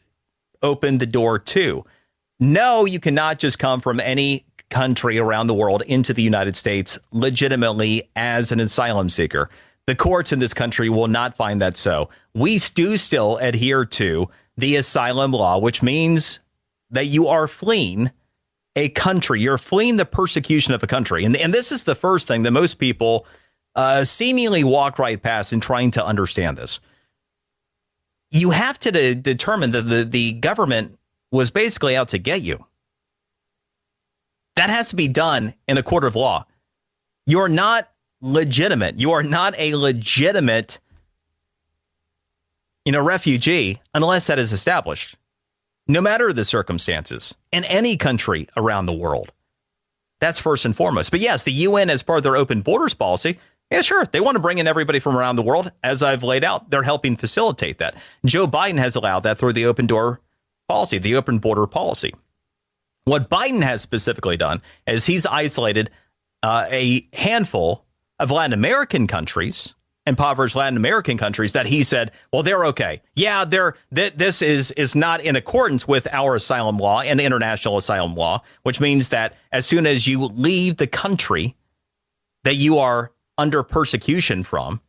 opened the door to. No, you cannot just come from any country around the world into the United States legitimately as an asylum seeker. The courts in this country will not find that so. We do still adhere to the asylum law, which means that you are fleeing a country. You're fleeing the persecution of a country. And this is the first thing that most people seemingly walk right past in trying to understand this. You have to determine that the government was basically out to get you. That has to be done in a court of law. You're not legitimate. You are not a legitimate, refugee unless that is established. No matter the circumstances, in any country around the world. That's first and foremost. But yes, the UN, as part of their open borders policy, yeah, sure, they want to bring in everybody from around the world. As I've laid out, they're helping facilitate that. Joe Biden has allowed that through the open door policy, the open border policy. What Biden has specifically done is he's isolated a handful of Latin American countries, impoverished Latin American countries, that he said, well, they're okay. Yeah, this is not in accordance with our asylum law and international asylum law, which means that as soon as you leave the country that you are under persecution from,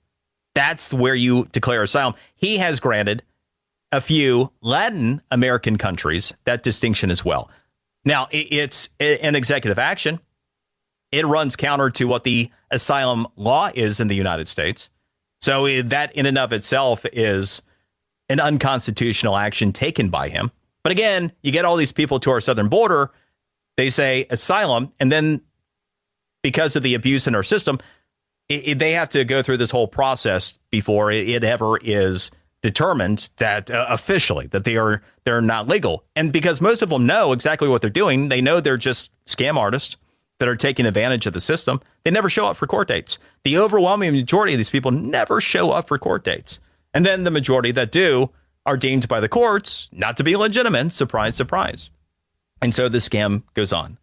that's where you declare asylum. He has granted a few Latin American countries that distinction as well. Now, it's an executive action. It runs counter to what the asylum law is in the United States. So that in and of itself is an unconstitutional action taken by him. But again, you get all these people to our southern border, they say asylum, and then because of the abuse in our system, they have to go through this whole process before it ever is determined that officially that they're not legal. And because most of them know exactly what they're doing, they know they're just scam artists that are taking advantage of the system. They never show up for court dates. The overwhelming majority of these people never show up for court dates. And then the majority that do are deemed by the courts not to be legitimate. Surprise, surprise. And so the scam goes on.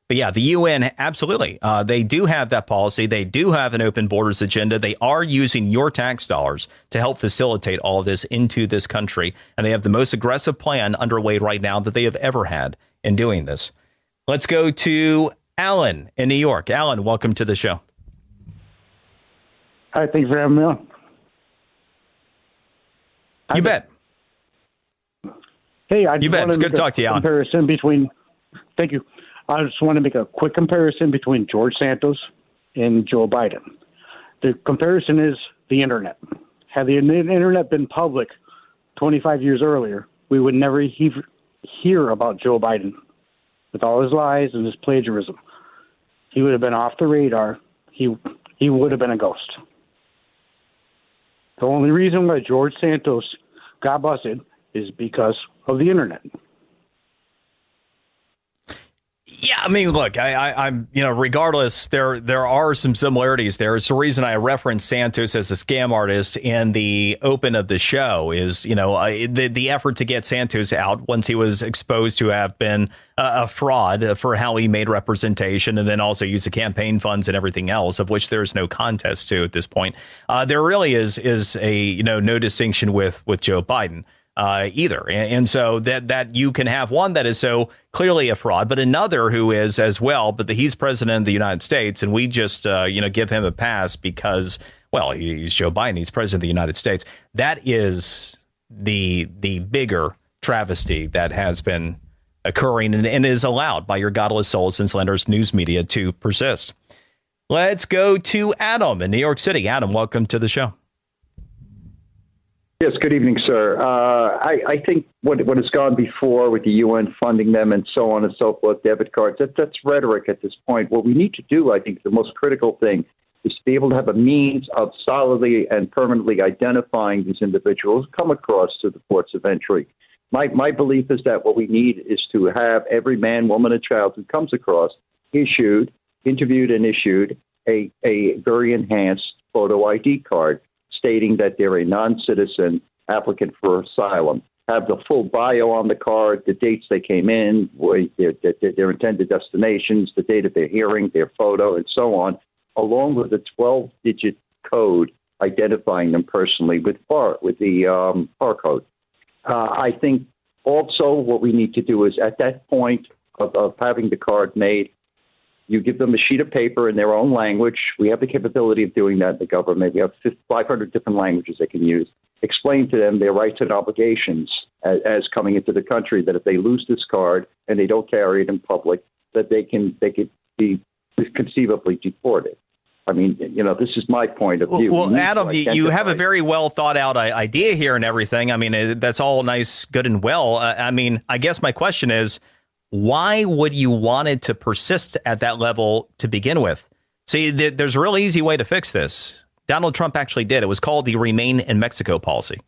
But yeah, the UN, absolutely. They do have that policy. They do have an open borders agenda. They are using your tax dollars to help facilitate all of this into this country. And they have the most aggressive plan underway right now that they have ever had in doing this. Let's go to Alan in New York. Alan, welcome to the show. Hi, thanks for having me on. You bet. Hey, I you bet. It's good to talk to you, Alan. Thank you. I just want to make a quick comparison between George Santos and Joe Biden. The comparison is the internet. Had the internet been public 25 years earlier, we would never hear about Joe Biden with all his lies and his plagiarism. he would have been off the radar. He would have been a ghost. The only reason why George Santos got busted is because of the internet. Yeah, I mean, look, I'm, regardless, there are some similarities there. It's the reason I referenced Santos as a scam artist in the open of the show is, the effort to get Santos out once he was exposed to have been a fraud for how he made representation and then also used the campaign funds and everything else, of which there's no contest to at this point. There really is a, no distinction with Joe Biden. Either. And so that you can have one that is so clearly a fraud, but another who is as well, but he's president of the United States. And we just, give him a pass because, well, he's Joe Biden. He's president of the United States. That is the bigger travesty that has been occurring and is allowed by your godless souls and slanderous news media to persist. Let's go to Adam in New York City. Adam, welcome to the show. Yes, good evening, sir. I think what has gone before with the UN funding them and so on and so forth, debit cards, that's rhetoric at this point. What we need to do, I think, the most critical thing is to be able to have a means of solidly and permanently identifying these individuals come across to the ports of entry. My belief is that what we need is to have every man, woman, and child who comes across interviewed and issued a very enhanced photo ID card, stating that they're a non-citizen applicant for asylum, have the full bio on the card, the dates they came in, their intended destinations, the date of their hearing, their photo, and so on, along with a 12-digit code identifying them personally with the barcode. I think also what we need to do is at that point of having the card made, you give them a sheet of paper in their own language. We have the capability of doing that in the government. We have 500 different languages they can use. Explain to them their rights and obligations as coming into the country, that if they lose this card and they don't carry it in public, that they could be conceivably deported. I mean, this is my point of view. Well, Adam, you have a very well thought out idea here and everything. I mean, that's all nice, good and well. I mean, I guess my question is, why would you want it to persist at that level to begin with? See, there's a really easy way to fix this. Donald Trump actually did. It was called the Remain in Mexico policy.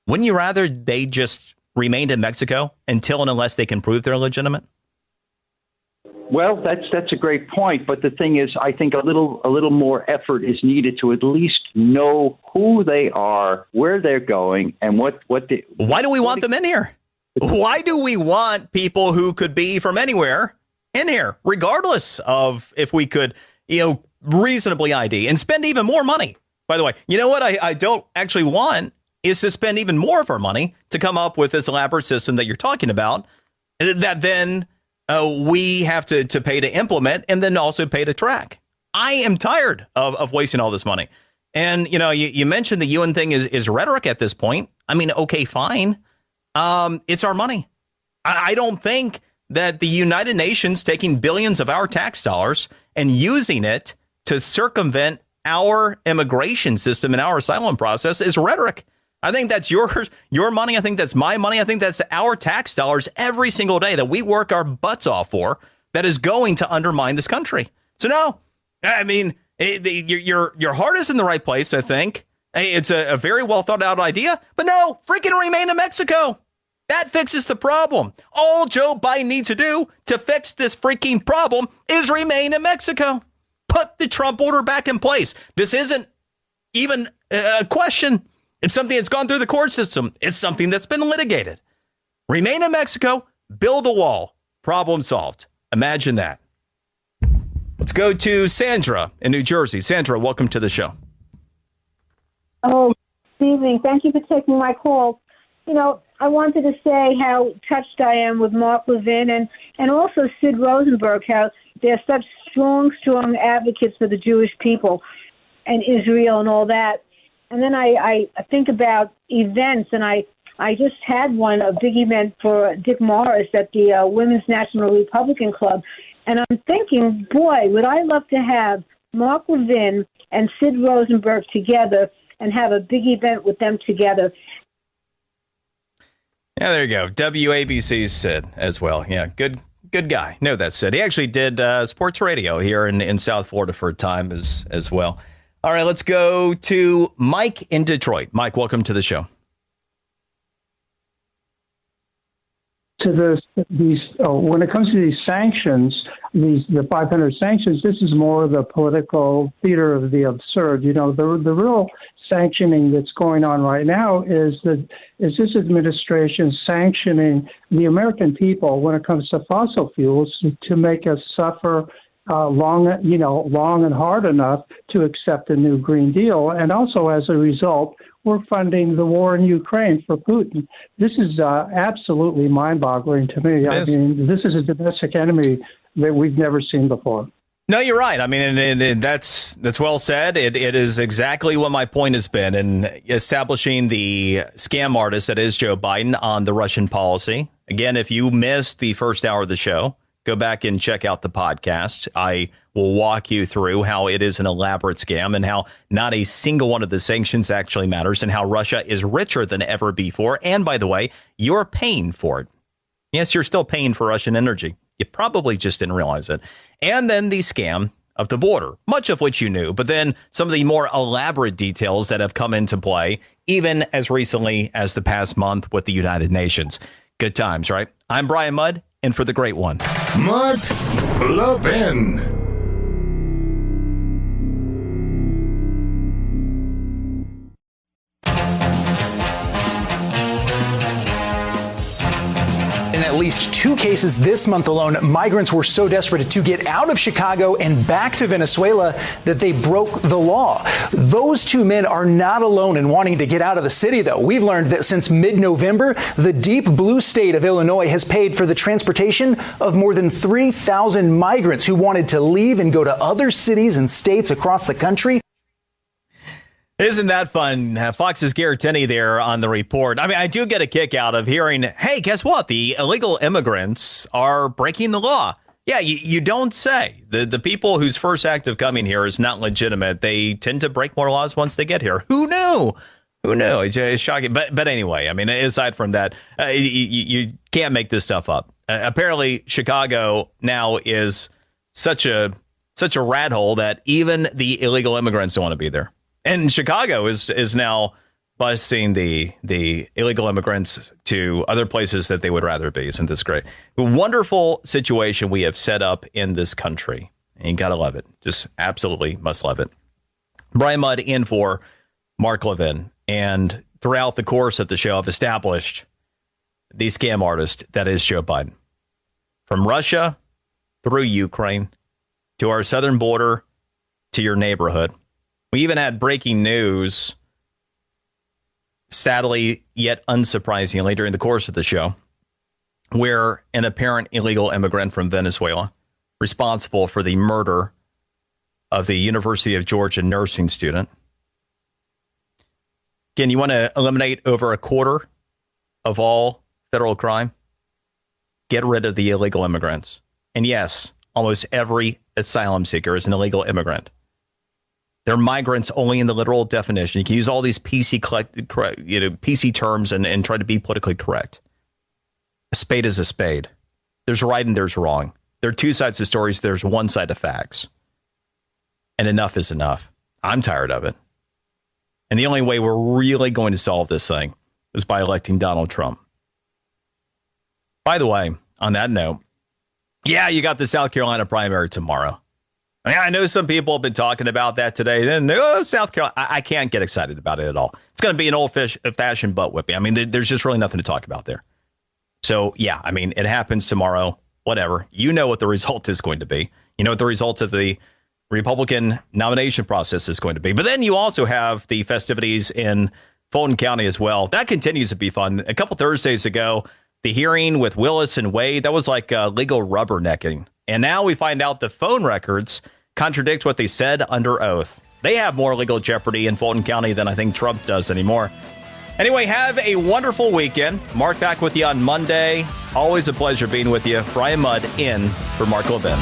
Wouldn't you rather they just remained in Mexico until and unless they can prove they're legitimate? Well, that's a great point. But the thing is, I think a little more effort is needed to at least know who they are, where they're going, and what they. Why do we want them in here? Why do we want people who could be from anywhere in here, regardless of if we could, reasonably ID and spend even more money? By the way, you know what I don't actually want is to spend even more of our money to come up with this elaborate system that you're talking about that then we have to pay to implement and then also pay to track. I am tired of wasting all this money. And, you mentioned the UN thing is rhetoric at this point. I mean, OK, fine. It's our money. I don't think that the United Nations taking billions of our tax dollars and using it to circumvent our immigration system and our asylum process is rhetoric. I think that's your money. I think that's my money. I think that's our tax dollars every single day that we work our butts off for that is going to undermine this country. So, no, I mean, your heart is in the right place, I think. It's a very well thought out idea. But no, freaking remain in Mexico. That fixes the problem. All Joe Biden needs to do to fix this freaking problem is remain in Mexico. Put the Trump order back in place. This isn't even a question. It's something that's gone through the court system. It's something that's been litigated. Remain in Mexico, build the wall. Problem solved. Imagine that. Let's go to Sandra in New Jersey. Sandra, welcome to the show. Oh, good evening. Thank you for taking my call. I wanted to say how touched I am with Mark Levin and also Sid Rosenberg, how they're such strong advocates for the Jewish people and Israel and all that. And then I think about events, and I just had a big event for Dick Morris at the Women's National Republican Club. And I'm thinking, boy, would I love to have Mark Levin and Sid Rosenberg together and have a big event with them together. Yeah, there you go. WABC's Sid as well. Yeah, good Good guy. No, that said, he actually did sports radio here in South Florida for a time as well. All right, let's go to Mike in Detroit. Mike, welcome to the show. When it comes to these sanctions, the 500 sanctions, this is more the political theater of the absurd. You know, the real sanctioning that's going on right now is this administration sanctioning the American people when it comes to fossil fuels to make us suffer long and hard enough to accept a new Green Deal. And also, as a result, we're funding the war in Ukraine for Putin. This is absolutely mind-boggling to me. I mean, this is a domestic enemy that we've never seen before. No, you're right. I mean, and that's well said. It is exactly what my point has been in establishing the scam artist that is Joe Biden on the Russian policy. Again, if you missed the first hour of the show, go back and check out the podcast. I will walk you through how it is an elaborate scam and how not a single one of the sanctions actually matters and how Russia is richer than ever before. And by the way, you're paying for it. Yes, you're still paying for Russian energy. You probably just didn't realize it. And then the scam of the border, much of which you knew, but then some of the more elaborate details that have come into play, even as recently as the past month with the United Nations. Good times, right? I'm Brian Mudd, and for the great one, Mark Levin. In at least 2 cases this month alone, migrants were so desperate to get out of Chicago and back to Venezuela that they broke the law. Those 2 men are not alone in wanting to get out of the city, though. We've learned that since mid-November, the deep blue state of Illinois has paid for the transportation of more than 3,000 migrants who wanted to leave and go to other cities and states across the country. Isn't that fun? Fox's Garrett Tenney there on the report. I mean, I do get a kick out of hearing, hey, guess what? The illegal immigrants are breaking the law. Yeah, you don't say. The people whose first act of coming here is not legitimate. They tend to break more laws once they get here. Who knew? Who knew? It's shocking. But anyway, I mean, aside from that, you can't make this stuff up. Apparently, Chicago now is such a rat hole that even the illegal immigrants don't want to be there. And Chicago is now busing the illegal immigrants to other places that they would rather be. Isn't this great? A wonderful situation we have set up in this country. And you got to love it. Just absolutely must love it. Brian Mudd in for Mark Levin. And throughout the course of the show, I've established the scam artist that is Joe Biden. From Russia through Ukraine to our southern border to your neighborhood. We even had breaking news, sadly, yet unsurprisingly, during the course of the show, where an apparent illegal immigrant from Venezuela, responsible for the murder of the University of Georgia nursing student. Again, you want to eliminate over a quarter of all federal crime? Get rid of the illegal immigrants. And yes, almost every asylum seeker is an illegal immigrant. They're migrants only in the literal definition. You can use all these PC terms and try to be politically correct. A spade is a spade. There's right and there's wrong. There are 2 sides to stories. There's one side of facts. And enough is enough. I'm tired of it. And the only way we're really going to solve this thing is by electing Donald Trump. By the way, on that note, yeah, you got the South Carolina primary tomorrow. I mean, I know some people have been talking about that today. And South Carolina, I can't get excited about it at all. It's going to be an old-fashioned butt whipping. I mean, there's just really nothing to talk about there. So, yeah, I mean, it happens tomorrow, whatever. You know what the result is going to be. You know what the results of the Republican nomination process is going to be. But then you also have the festivities in Fulton County as well. That continues to be fun. A couple Thursdays ago, the hearing with Willis and Wade, that was like legal rubbernecking. And now we find out the phone records contradict what they said under oath. They have more legal jeopardy in Fulton County than I think Trump does anymore. Anyway, have a wonderful weekend. Mark back with you on Monday. Always a pleasure being with you. Brian Mudd in for Mark Levin.